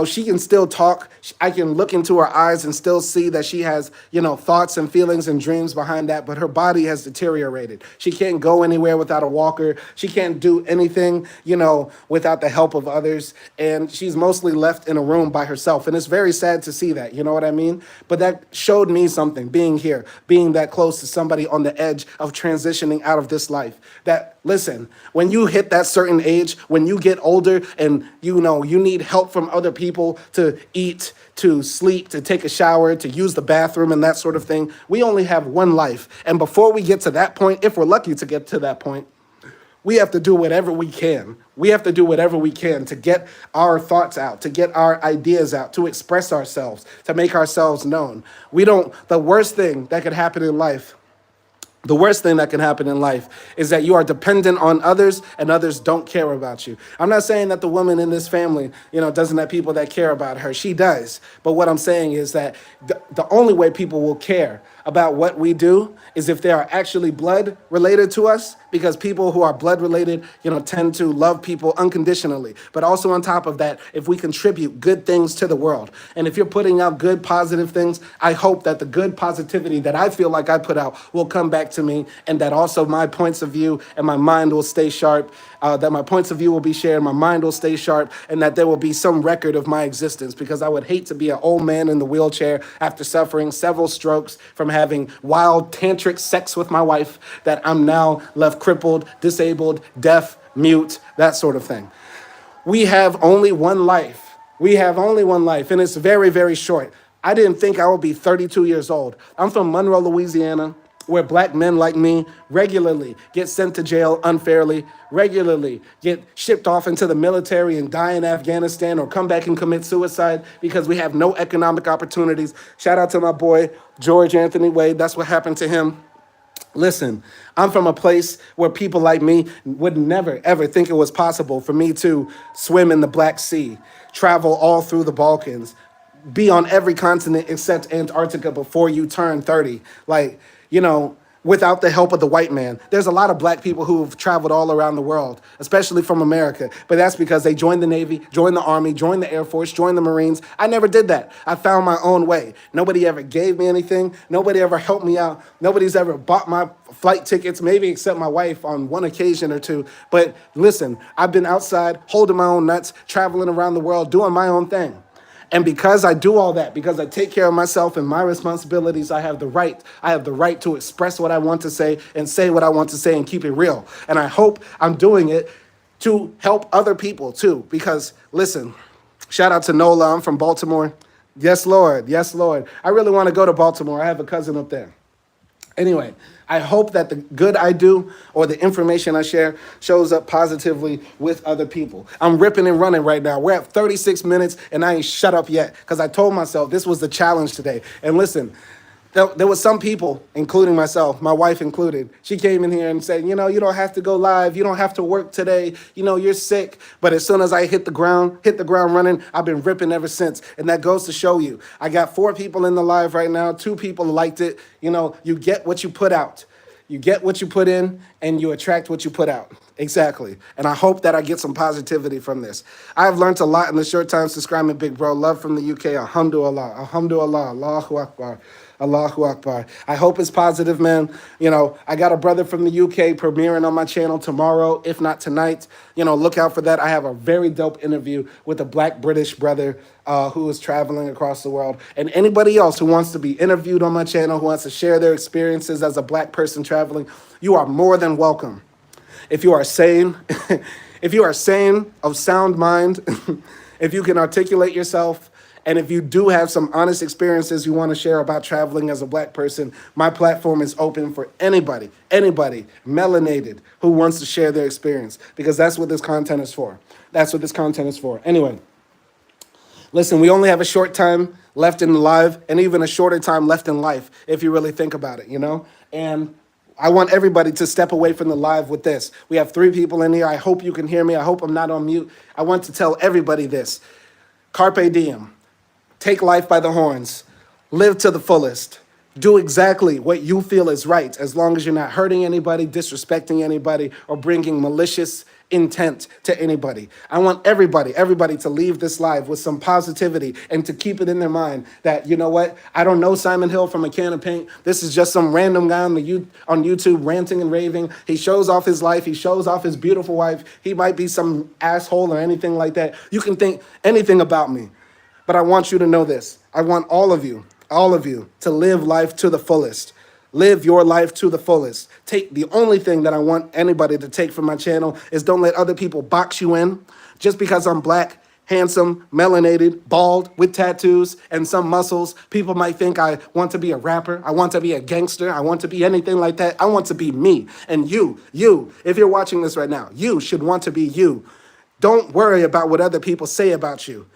she can still talk. I can look into her eyes and still see that she has, thoughts and feelings and dreams behind that, but her body has deteriorated. She can't go anywhere without a walker. She can't do anything, without the help of others. And she's mostly left in a room by herself. And it's very sad to see that, you know what I mean? But that showed me something, being here, being that close to somebody on the edge of transitioning out of this life. That, listen, when you hit that certain age, when you get older and, you need help from other people to eat, to sleep, to take a shower, to use the bathroom and that sort of thing. We only have one life. And before we get to that point, if we're lucky to get to that point, we have to do whatever we can. We have to do whatever we can to get our thoughts out, to get our ideas out, to express ourselves, to make ourselves known. The worst thing that could happen in life is that you are dependent on others and others don't care about you. I'm not saying that the woman in this family, doesn't have people that care about her. She does. But what I'm saying is that the only way people will care about what we do is if they are actually blood related to us, because people who are blood related, tend to love people unconditionally. But also on top of that, if we contribute good things to the world, and if you're putting out good positive things, I hope that the good positivity that I feel like I put out will come back to me, and that also my points of view and my mind will stay sharp, that my points of view will be shared, my mind will stay sharp, and that there will be some record of my existence, because I would hate to be an old man in the wheelchair after suffering several strokes from having wild tantric sex with my wife, that I'm now left crippled, disabled, deaf, mute, that sort of thing. We have only one life. We have only one life, and it's very, very short. I didn't think I would be 32 years old. I'm from Monroe, Louisiana, where black men like me regularly get sent to jail unfairly, regularly get shipped off into the military and die in Afghanistan or come back and commit suicide because we have no economic opportunities. Shout out to my boy, George Anthony Wade. That's what happened to him. Listen, I'm from a place where people like me would never, ever think it was possible for me to swim in the Black Sea, travel all through the Balkans, be on every continent except Antarctica before you turn 30. Like, without the help of the white man. There's a lot of black people who've traveled all around the world, especially from America. But that's because they joined the Navy, joined the Army, joined the Air Force, joined the Marines. I never did that. I found my own way. Nobody ever gave me anything. Nobody ever helped me out. Nobody's ever bought my flight tickets, maybe except my wife on one occasion or two. But listen, I've been outside, holding my own nuts, traveling around the world, doing my own thing. And because I do all that, because I take care of myself and my responsibilities, I have the right to express what I want to say and say what I want to say and keep it real. And I hope I'm doing it to help other people too. Because listen, shout out to Nola, I'm from Baltimore. Yes, Lord. Yes, Lord. I really want to go to Baltimore. I have a cousin up there. Anyway, I hope that the good I do or the information I share shows up positively with other people. I'm ripping and running right now. We're at 36 minutes and I ain't shut up yet because I told myself this was the challenge today. And listen, there was some people, including myself, my wife included. She came in here and said, you don't have to go live. You don't have to work today. You're sick. But as soon as I hit the ground running, I've been ripping ever since. And that goes to show you. I got 4 people in the live right now. 2 people liked it. You get what you put out. You get what you put in and you attract what you put out. Exactly. And I hope that I get some positivity from this. I've learned a lot in the short time subscribing, big bro. Love from the UK. Alhamdulillah. Alhamdulillah. Allahu Akbar. Allahu Akbar. I hope it's positive, man. I got a brother from the UK premiering on my channel tomorrow, if not tonight. Look out for that. I have a very dope interview with a black British brother who is traveling across the world. And anybody else who wants to be interviewed on my channel, who wants to share their experiences as a black person traveling, you are more than welcome. If you are sane, if you are sane, of sound mind, if you can articulate yourself, and if you do have some honest experiences you want to share about traveling as a black person, my platform is open for anybody, melanated, who wants to share their experience, because that's what this content is for. That's what this content is for. Anyway, listen, we only have a short time left in the live, and even a shorter time left in life, if you really think about it, And I want everybody to step away from the live with this. We have 3 people in here. I hope you can hear me. I hope I'm not on mute. I want to tell everybody this. Carpe diem. Take life by the horns. Live to the fullest. Do exactly what you feel is right, as long as you're not hurting anybody, disrespecting anybody, or bringing malicious intent to anybody. I want everybody to leave this live with some positivity and to keep it in their mind that, you know what, I don't know Simon Hill from a can of paint. This is just some random guy on YouTube ranting and raving. He shows off his life. He shows off his beautiful wife. He might be some asshole or anything like that. You can think anything about me. But I want you to know this. I want all of you to live life to the fullest. Live your life to the fullest. The only thing that I want anybody to take from my channel is don't let other people box you in. Just because I'm black, handsome, melanated, bald, with tattoos and some muscles, people might think I want to be a rapper. I want to be a gangster. I want to be anything like that. I want to be me. And you, if you're watching this right now, you should want to be you. Don't worry about what other people say about you.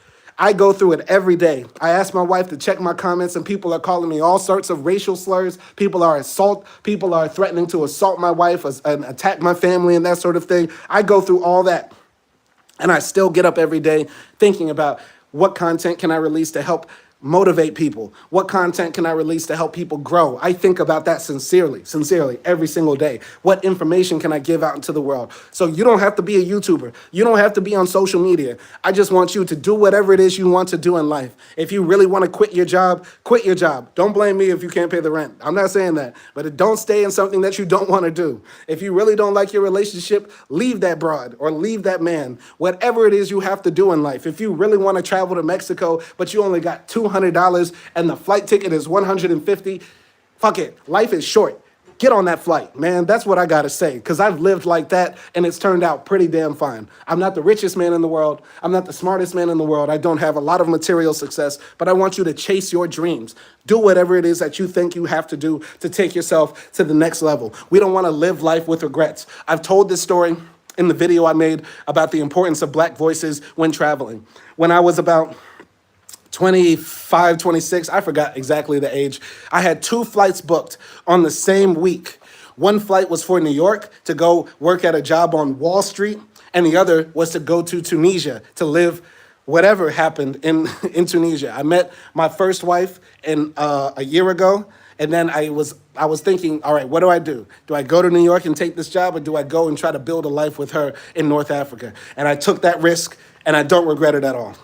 I go through it every day. I ask my wife to check my comments and people are calling me all sorts of racial slurs. People are threatening to assault my wife and attack my family and that sort of thing. I go through all that. And I still get up every day thinking about what content can I release to help motivate people? What content can I release to help people grow? I think about that sincerely, every single day. What information can I give out into the world? So you don't have to be a YouTuber. You don't have to be on social media. I just want you to do whatever it is you want to do in life. If you really want to quit your job, quit your job. Don't blame me if you can't pay the rent. I'm not saying that, but don't stay in something that you don't want to do. If you really don't like your relationship, leave that broad or leave that man. Whatever it is you have to do in life. If you really want to travel to Mexico, but you only got $200 and the flight ticket is $150, fuck it. Life is short. Get on that flight, man. That's what I got to say, because I've lived like that, and it's turned out pretty damn fine. I'm not the richest man in the world. I'm not the smartest man in the world. I don't have a lot of material success, but I want you to chase your dreams. Do whatever it is that you think you have to do to take yourself to the next level. We don't want to live life with regrets. I've told this story in the video I made about the importance of black voices when traveling. When I was about 25, 26, I forgot exactly the age. I had 2 flights booked on the same week. One flight was for New York to go work at a job on Wall Street, and the other was to go to Tunisia to live whatever happened in Tunisia. I met my first wife a year ago, and then I was thinking, all right, what do I do? Do I go to New York and take this job, or do I go and try to build a life with her in North Africa? And I took that risk, and I don't regret it at all.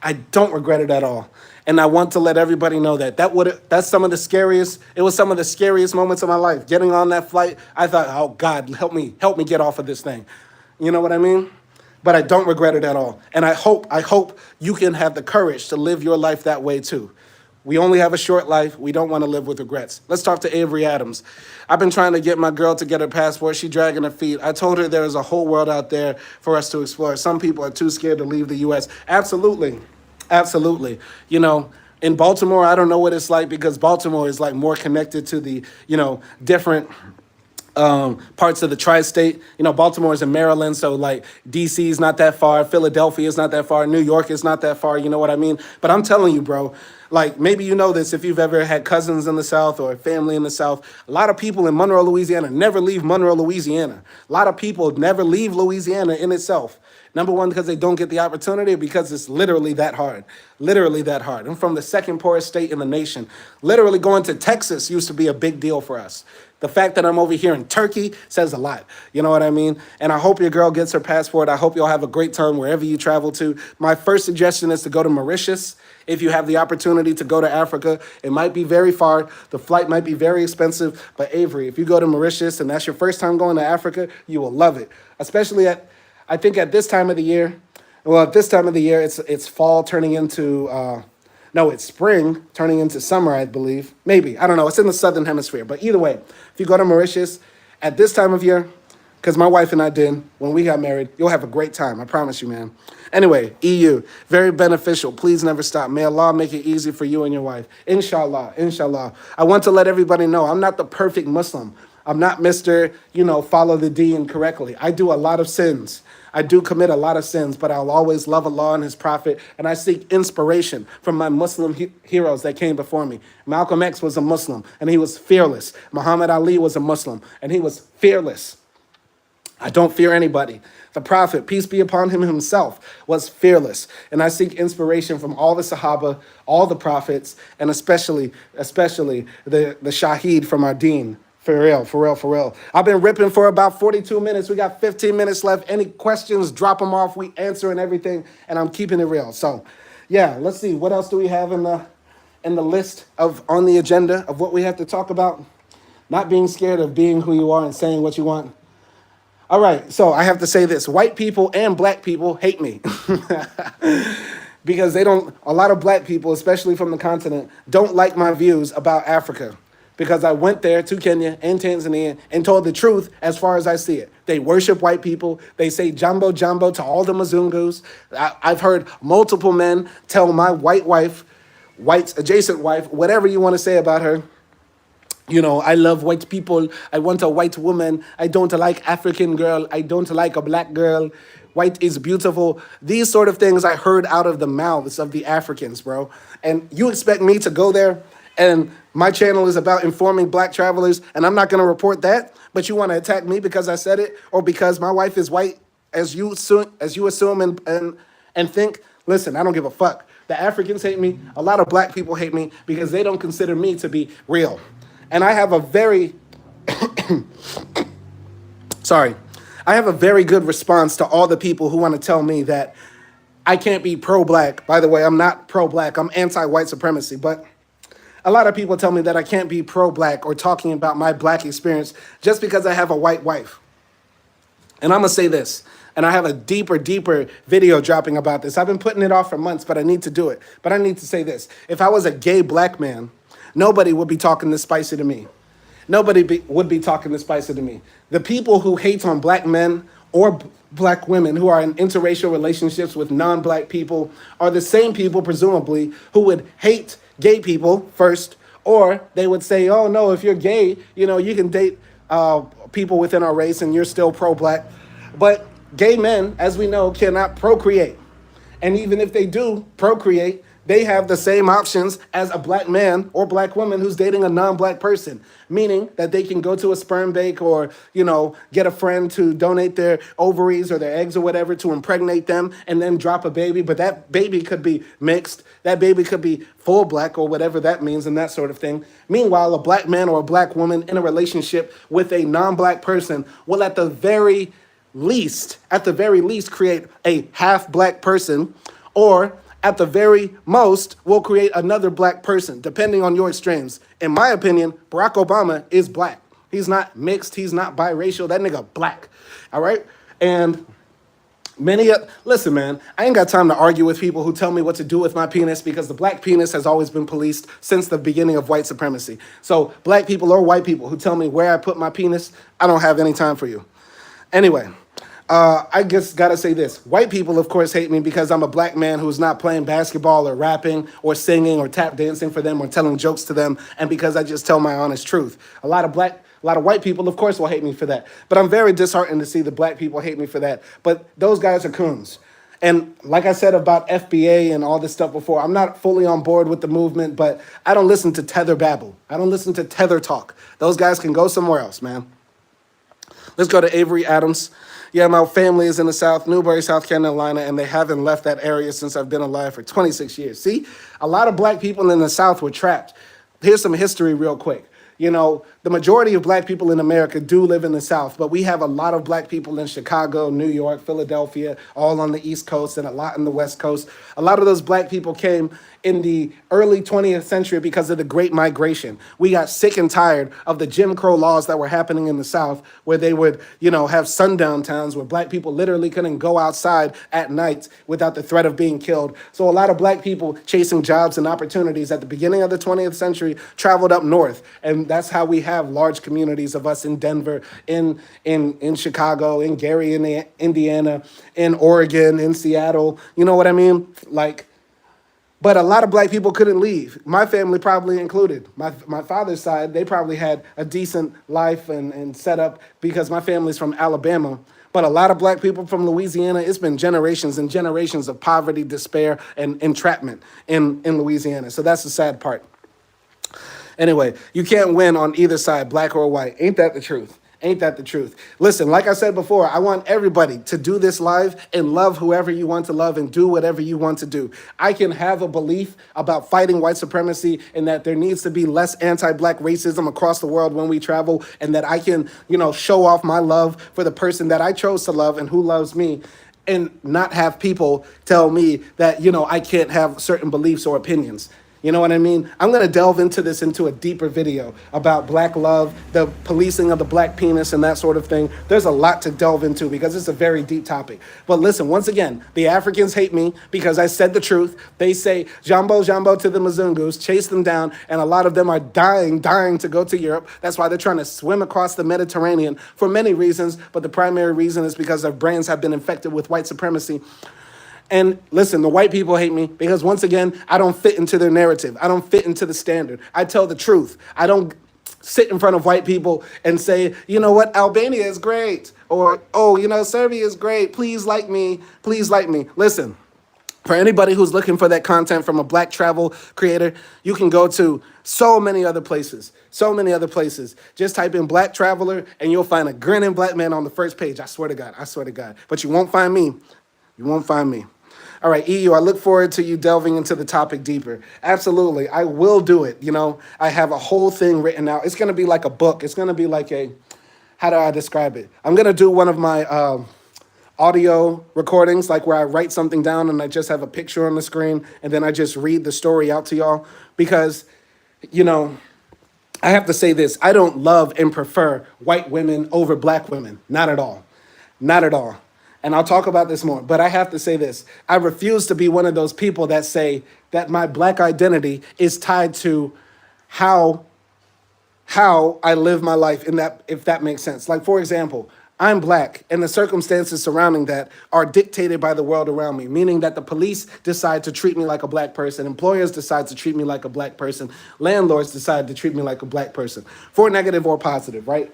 I don't regret it at all. And I want to let everybody know that that's some of the scariest, it was some of the scariest moments of my life. Getting on that flight, I thought, oh God, help me get off of this thing. You know what I mean? But I don't regret it at all. And I hope you can have the courage to live your life that way too. We only have a short life. We don't want to live with regrets. Let's talk to Avery Adams. I've been trying to get my girl to get her passport. She's dragging her feet. I told her there is a whole world out there for us to explore. Some people are too scared to leave the U.S. Absolutely. Absolutely. You know, in Baltimore, I don't know what it's like, because Baltimore is like more connected to the, different parts of the tri-state. Baltimore is in Maryland, so like DC is not that far, Philadelphia is not that far, New York is not that far, you know what I mean? But I'm telling you, bro, like maybe you know this if you've ever had cousins in the South or family in the South. A lot of people in Monroe, Louisiana never leave Monroe, Louisiana. A lot of people never leave Louisiana in itself. Number one, because they don't get the opportunity, because it's literally that hard. Literally that hard. I'm from the second poorest state in the nation. Literally going to Texas used to be a big deal for us. The fact that I'm over here in Turkey says a lot. You know what I mean? And I hope your girl gets her passport. I hope you'll have a great time wherever you travel to. My first suggestion is to go to Mauritius. If you have the opportunity to go to Africa, it might be very far. The flight might be very expensive. But Avery, if you go to Mauritius and that's your first time going to Africa, you will love it. Especially I think at this time of the year. Well, at this time of the year, it's fall turning into, it's spring turning into summer, I believe. Maybe, I don't know. It's in the southern hemisphere. But either way, if you go to Mauritius at this time of year, because my wife and I did when we got married, you'll have a great time. I promise you, man. Anyway, EU, very beneficial. Please never stop. May Allah make it easy for you and your wife. Inshallah, inshallah. I want to let everybody know I'm not the perfect Muslim. I'm not Mr., follow the deen correctly. I do a lot of sins. I do commit a lot of sins, but I'll always love Allah and His Prophet, and I seek inspiration from my Muslim heroes that came before me. Malcolm X was a Muslim, and he was fearless. Muhammad Ali was a Muslim, and he was fearless. I don't fear anybody. The Prophet, peace be upon him himself, was fearless. And I seek inspiration from all the Sahaba, all the prophets, and especially the Shaheed from our deen. For real. I've been ripping for about 42 minutes. We got 15 minutes left. Any questions, drop them off. We answer and everything, and I'm keeping it real. So, yeah, let's see. What else do we have in the list on the agenda of what we have to talk about? Not being scared of being who you are and saying what you want. All right, so I have to say this. White people and black people hate me. Because a lot of black people, especially from the continent, don't like my views about Africa. Because I went there to Kenya and Tanzania and told the truth as far as I see it. They worship white people. They say jambo jambo to all the Mzungus. I've heard multiple men tell my white wife, white adjacent wife, whatever you want to say about her. I love white people. I want a white woman. I don't like African girl. I don't like a black girl. White is beautiful. These sort of things I heard out of the mouths of the Africans, bro. And you expect me to go there? And my channel is about informing black travelers, and I'm not going to report that, but you want to attack me because I said it, or because my wife is white, as you assume and think. Listen, I don't give a fuck. The Africans hate me. A lot of black people hate me because they don't consider me to be real. And I have a very, sorry, I have a very good response to all the people who want to tell me that I can't be pro-black. By the way, I'm not pro-black. I'm anti-white supremacy. But a lot of people tell me that I can't be pro-black or talking about my black experience just because I have a white wife. And I'm going to say this, and I have a deeper video dropping about this. I've been putting it off for months, but I need to do it. But I need to say this. If I was a gay black man, nobody would be talking this spicy to me. Would be talking this spicy to me. The people who hate on black men or black women who are in interracial relationships with non-black people are the same people, presumably, who would hate gay people first, or they would say, oh no, if you're gay, you can date people within our race and you're still pro-black. But gay men, as we know, cannot procreate. And even if they do procreate, they have the same options as a black man or black woman who's dating a non-black person, meaning that they can go to a sperm bank or, get a friend to donate their ovaries or their eggs or whatever to impregnate them and then drop a baby. But that baby could be mixed. That baby could be full black or whatever that means and that sort of thing. Meanwhile, a black man or a black woman in a relationship with a non-black person will at the very least create a half black person, or at the very most, will create another black person, depending on your extremes. In my opinion, Barack Obama is black. He's not mixed. He's not biracial. That nigga black. All right? And listen, man, I ain't got time to argue with people who tell me what to do with my penis because the black penis has always been policed since the beginning of white supremacy. So black people or white people who tell me where I put my penis, I don't have any time for you. Anyway. I just gotta say this. White people, of course, hate me because I'm a black man who's not playing basketball or rapping or singing or tap dancing for them or telling jokes to them, and because I just tell my honest truth. A lot of white people, of course, will hate me for that. But I'm very disheartened to see the black people hate me for that. But those guys are coons. And like I said about FBA and all this stuff before, I'm not fully on board with the movement, but I don't listen to tether babble. I don't listen to tether talk. Those guys can go somewhere else, man. Let's go to Avery Adams. Yeah, my family is in the South, Newberry, South Carolina, and they haven't left that area since I've been alive for 26 years. See, a lot of black people in the South were trapped. Here's some history real quick. The majority of black people in America do live in the South, but we have a lot of black people in Chicago, New York, Philadelphia, all on the East Coast and a lot in the West Coast. A lot of those black people came in the early 20th century because of the Great Migration. We got sick and tired of the Jim Crow laws that were happening in the South, where they would, have sundown towns where black people literally couldn't go outside at night without the threat of being killed. So a lot of black people chasing jobs and opportunities at the beginning of the 20th century traveled up north. And that's how we have large communities of us in Denver, in Chicago, in Gary, Indiana, in Oregon, in Seattle. You know what I mean? But a lot of black people couldn't leave. My family probably included. My father's side, they probably had a decent life and setup because my family's from Alabama. But a lot of black people from Louisiana, it's been generations and generations of poverty, despair, and entrapment in Louisiana. So that's the sad part. Anyway, you can't win on either side, black or white. Ain't that the truth? Ain't that the truth? Listen, like I said before, I want everybody to do this live and love whoever you want to love and do whatever you want to do. I can have a belief about fighting white supremacy and that there needs to be less anti-black racism across the world when we travel, and that I can, show off my love for the person that I chose to love and who loves me, and not have people tell me that, I can't have certain beliefs or opinions. You know what I mean? I'm going to delve into a deeper video about black love, the policing of the black penis and that sort of thing. There's a lot to delve into because it's a very deep topic. But listen, once again, the Africans hate me because I said the truth. They say, Jambo, Jambo to the Mzungus, chase them down, and a lot of them are dying to go to Europe. That's why they're trying to swim across the Mediterranean for many reasons, but the primary reason is because their brains have been infected with white supremacy. And listen, the white people hate me because, once again, I don't fit into their narrative. I don't fit into the standard. I tell the truth. I don't sit in front of white people and say, you know what, Albania is great. Or, Serbia is great. Please like me. Please like me. Listen, for anybody who's looking for that content from a black travel creator, you can go to so many other places. So many other places. Just type in black traveler and you'll find a grinning black man on the first page. I swear to God. But you won't find me. You won't find me. All right, EU, I look forward to you delving into the topic deeper. Absolutely, I will do it. I have a whole thing written out. It's going to be like a book. It's going to be like how do I describe it? I'm going to do one of my audio recordings, like where I write something down and I just have a picture on the screen and then I just read the story out to y'all. Because, you know, I have to say this. I don't love and prefer white women over black women. Not at all. Not at all. And I'll talk about this more. But I have to say this. I refuse to be one of those people that say that my black identity is tied to how I live my life, in that, if that makes sense. Like, for example, I'm black, and the circumstances surrounding that are dictated by the world around me, meaning that the police decide to treat me like a black person, employers decide to treat me like a black person, landlords decide to treat me like a black person, for negative or positive, right?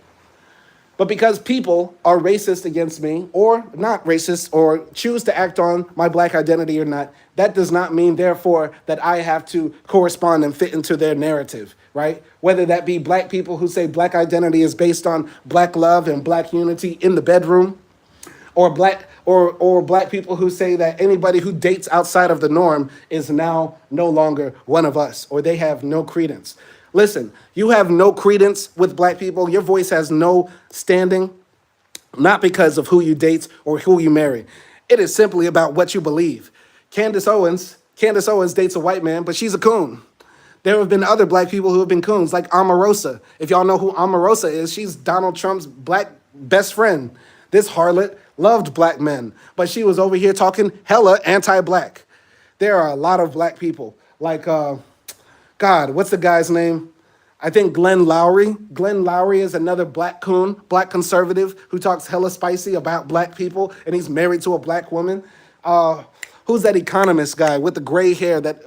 But because people are racist against me, or not racist, or choose to act on my black identity or not, that does not mean, therefore, that I have to correspond and fit into their narrative, right? Whether that be black people who say black identity is based on black love and black unity in the bedroom, or black people who say that anybody who dates outside of the norm is now no longer one of us, or they have no credence. Listen, you have no credence with black people. Your voice has no standing, not because of who you date or who you marry. It is simply about what you believe. Candace Owens dates a white man, but she's a coon. There have been other black people who have been coons, like Omarosa. If y'all know who Omarosa is, she's Donald Trump's black best friend. This harlot loved black men, but she was over here talking hella anti-black. There are a lot of black people, like, God, what's the guy's name? I think Glenn Lowry. Glenn Lowry is another black coon, black conservative who talks hella spicy about black people, and he's married to a black woman. Who's that economist guy with the gray hair that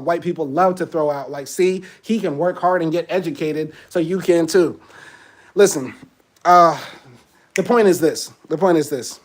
white people love to throw out? Like, see, he can work hard and get educated, so you can too. Listen, the point is this. The point is this.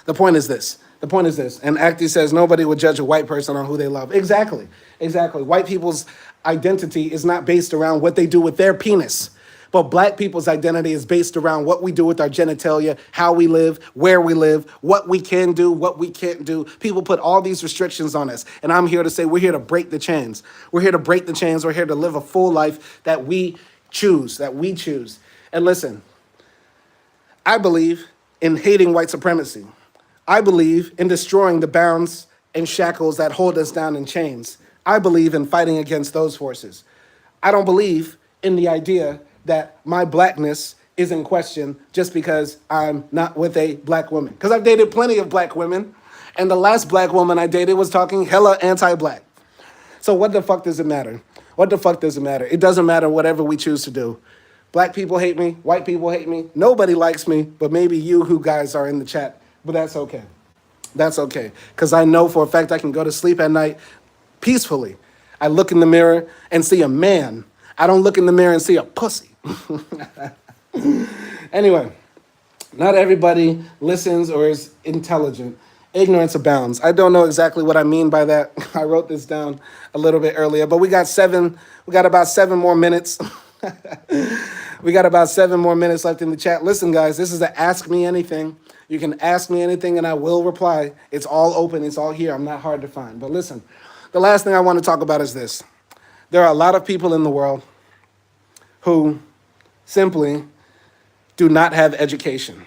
The point is this. The point is this. And Acti says nobody would judge a white person on who they love. Exactly. Exactly. White people's identity is not based around what they do with their penis. But black people's identity is based around what we do with our genitalia, how we live, where we live, what we can do, what we can't do. People put all these restrictions on us. And I'm here to say we're here to break the chains. We're here to break the chains. We're here to live a full life that we choose, And listen, I believe in hating white supremacy. I believe in destroying the bounds and shackles that hold us down in chains. I believe in fighting against those forces. I don't believe in the idea that my blackness is in question just because I'm not with a black woman. Because I've dated plenty of black women, and the last black woman I dated was talking hella anti-black. So what the fuck does it matter? What the fuck does it matter? It doesn't matter whatever we choose to do. Black people hate me, white people hate me, nobody likes me, but maybe you who guys are in the chat. But that's okay. That's okay. Because I know for a fact I can go to sleep at night peacefully. I look in the mirror and see a man. I don't look in the mirror and see a pussy. Anyway, not everybody listens or is intelligent. Ignorance abounds. I don't know exactly what I mean by that. I wrote this down a little bit earlier, but we got about 7 more minutes. We got about 7 more minutes left in the chat. Listen, guys, this is a Ask Me Anything. You can ask me anything and I will reply. It's all open. It's all here. I'm not hard to find. But listen, the last thing I want to talk about is this. There are a lot of people in the world who simply do not have education.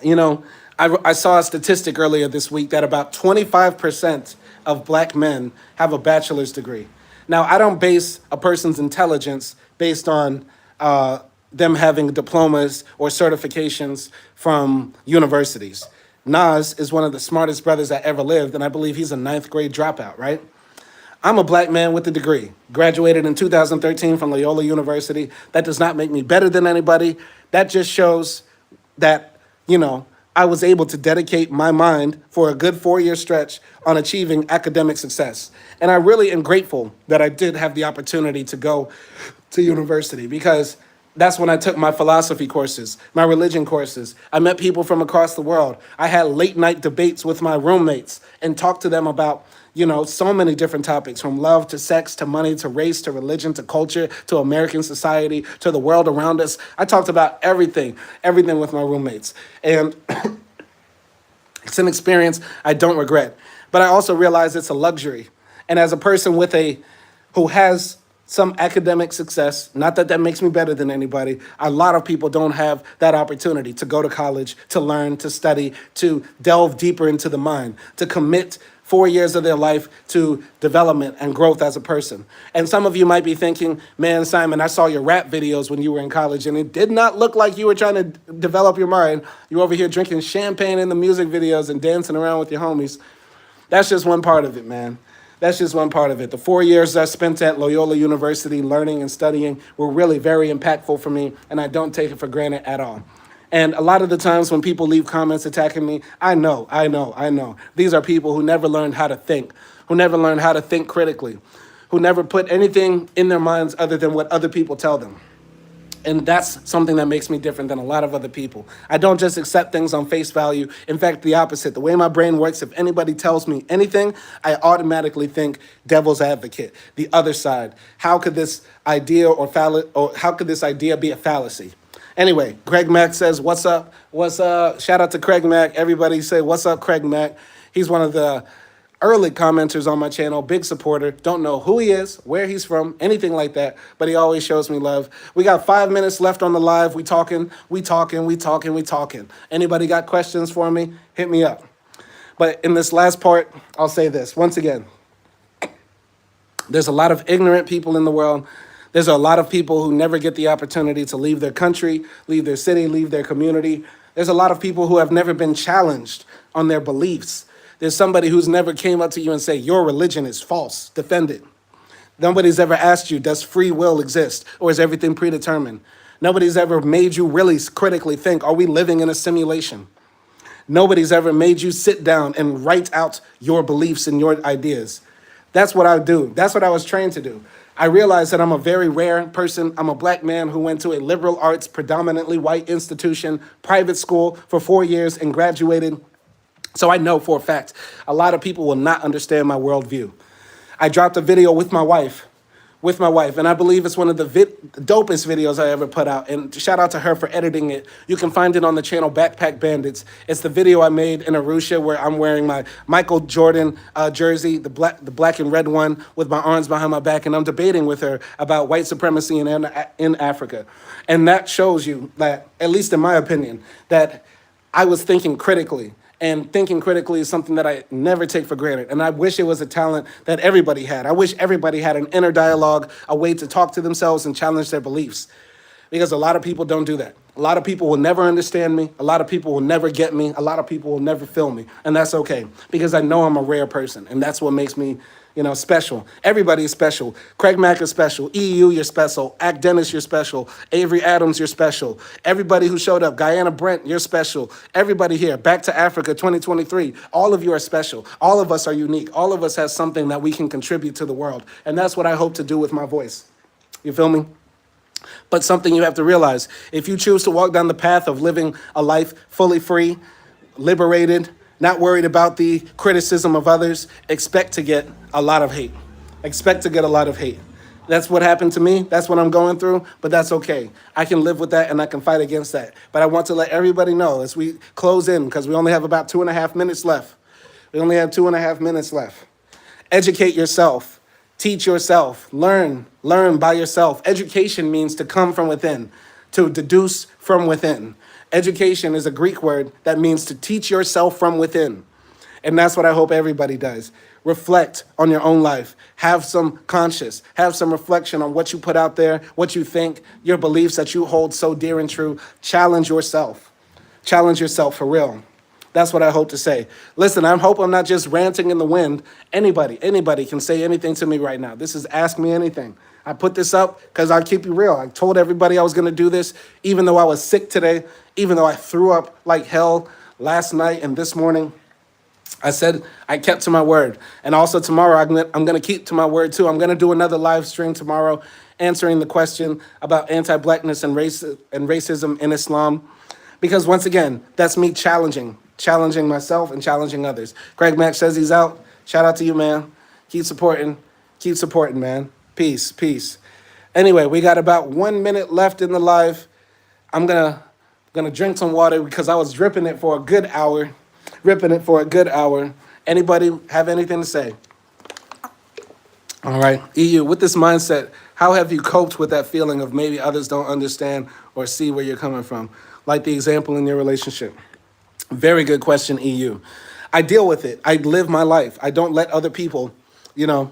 You know, I saw a statistic earlier this week that about 25% of black men have a bachelor's degree. Now, I don't base a person's intelligence based on them having diplomas or certifications from universities. Nas is one of the smartest brothers that ever lived, and I believe he's a 9th grade dropout, right? I'm a black man with a degree, graduated in 2013 from Loyola University. That does not make me better than anybody. That just shows that, I was able to dedicate my mind for a good 4-year stretch on achieving academic success. And I really am grateful that I did have the opportunity to go to university, because that's when I took my philosophy courses, my religion courses. I met people from across the world. I had late night debates with my roommates and talked to them about, so many different topics, from love to sex to money to race to religion to culture to American society to the world around us. I talked about everything with my roommates. And It's an experience I don't regret, but I also realize it's a luxury. And as a person who has some academic success, not that that makes me better than anybody, a lot of people don't have that opportunity to go to college, to learn, to study, to delve deeper into the mind, to commit 4 years of their life to development and growth as a person. And some of you might be thinking, man, Simon, I saw your rap videos when you were in college, and it did not look like you were trying to develop your mind. You were over here drinking champagne in the music videos and dancing around with your homies. That's just one part of it, man. That's just one part of it. The 4 years I spent at Loyola University learning and studying were really very impactful for me, and I don't take it for granted at all. And a lot of the times when people leave comments attacking me, I know. These are people who never learned how to think, who never learned how to think critically, who never put anything in their minds other than what other people tell them. And that's something that makes me different than a lot of other people. I don't just accept things on face value. In fact, the opposite. The way my brain works, if anybody tells me anything, I automatically think devil's advocate, the other side. How could this idea or how could this idea be a fallacy? Anyway, Craig Mack says, what's up? What's up? Shout out to Craig Mack. Everybody say, what's up, Craig Mack? He's one of the early commenters on my channel, big supporter. Don't know who he is, where he's from, anything like that, but he always shows me love. We got 5 minutes left on the live. We talking. Anybody got questions for me? Hit me up. But in this last part, I'll say this. Once again, there's a lot of ignorant people in the world. There's a lot of people who never get the opportunity to leave their country, leave their city, leave their community. There's a lot of people who have never been challenged on their beliefs. There's somebody who's never came up to you and say, your religion is false, defend it. Nobody's ever asked you, does free will exist, or is everything predetermined? Nobody's ever made you really critically think, are we living in a simulation? Nobody's ever made you sit down and write out your beliefs and your ideas. That's what I do. That's what I was trained to do. I realize that I'm a very rare person. I'm a black man who went to a liberal arts, predominantly white institution, private school for 4 years and graduated. So I know for a fact, a lot of people will not understand my worldview. I dropped a video with my wife, and I believe it's one of the dopest videos I ever put out. And shout out to her for editing it. You can find it on the channel Backpack Bandits. It's the video I made in Arusha where I'm wearing my Michael Jordan jersey, the black and red one, with my arms behind my back, and I'm debating with her about white supremacy in Africa. And that shows you that, at least in my opinion, that I was thinking critically. And thinking critically is something that I never take for granted. And I wish it was a talent that everybody had. I wish everybody had an inner dialogue, a way to talk to themselves and challenge their beliefs. Because a lot of people don't do that. A lot of people will never understand me. A lot of people will never get me. A lot of people will never feel me. And that's okay. Because I know I'm a rare person. And that's what makes me, special. Everybody is special. Craig Mack is special. EU, you're special. Act Dennis, you're special. Avery Adams, you're special. Everybody who showed up. Guyana Brent, you're special. Everybody here. Back to Africa 2023. All of you are special. All of us are unique. All of us have something that we can contribute to the world. And that's what I hope to do with my voice. You feel me? But something you have to realize, if you choose to walk down the path of living a life fully free, liberated, not worried about the criticism of others, expect to get a lot of hate. Expect to get a lot of hate. That's what happened to me. That's what I'm going through, but that's okay. I can live with that and I can fight against that. But I want to let everybody know as we close in, because we only have about 2.5 minutes left. We only have 2.5 minutes left. Educate yourself. Teach yourself. Learn by yourself. Education means to come from within, to deduce from within. Education is a Greek word that means to teach yourself from within. And that's what I hope everybody does. Reflect on your own life. Have some conscience. Have some reflection on what you put out there, what you think, your beliefs that you hold so dear and true. Challenge yourself. Challenge yourself for real. That's what I hope to say. Listen, I hope I'm not just ranting in the wind. Anybody can say anything to me right now. This is Ask Me Anything. I put this up because I'll keep you real. I told everybody I was going to do this, even though I was sick today, even though I threw up like hell last night and this morning. I said I kept to my word. And also tomorrow, I'm going to keep to my word too. I'm going to do another live stream tomorrow answering the question about anti-blackness and racism in Islam. Because once again, that's me challenging myself and challenging others. Craig Mack says he's out. Shout out to you, man. Keep supporting, man. Peace. Anyway, we got about 1 minute left in the live. I'm gonna drink some water because I was dripping it for a good hour. ripping it for a good hour. Anybody have anything to say? All right, EU, with this mindset, how have you coped with that feeling of maybe others don't understand or see where you're coming from? Like the example in your relationship. Very good question, EU. I deal with it. I live my life. I don't let other people, you know,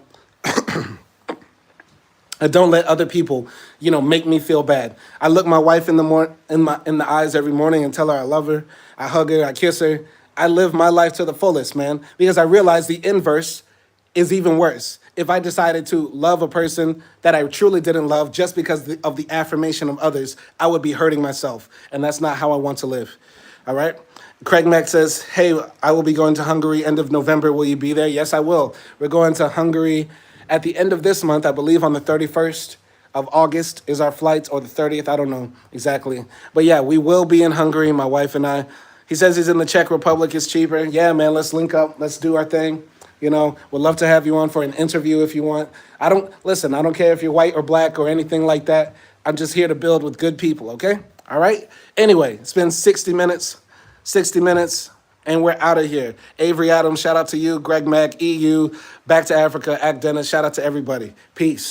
I don't let other people, make me feel bad. I look my wife in the eyes every morning and tell her I love her. I hug her, I kiss her. I live my life to the fullest, man, because I realize the inverse is even worse. If I decided to love a person that I truly didn't love just because of the affirmation of others, I would be hurting myself, and that's not how I want to live. All right? Craig Mack says, hey, I will be going to Hungary end of November. Will you be there? Yes, I will. We're going to Hungary at the end of this month, I believe on the 31st of August is our flight, or the 30th, I don't know exactly. But yeah, we will be in Hungary, my wife and I. He says he's in the Czech Republic, it's cheaper. Yeah, man, let's link up, let's do our thing. Would love to have you on for an interview if you want. I don't care if you're white or black or anything like that. I'm just here to build with good people, okay? All right? Anyway, it's been 60 minutes, and we're out of here. Avery Adams, shout out to you. Greg Mack, EU, Back to Africa, Act Dennis, shout out to everybody. Peace.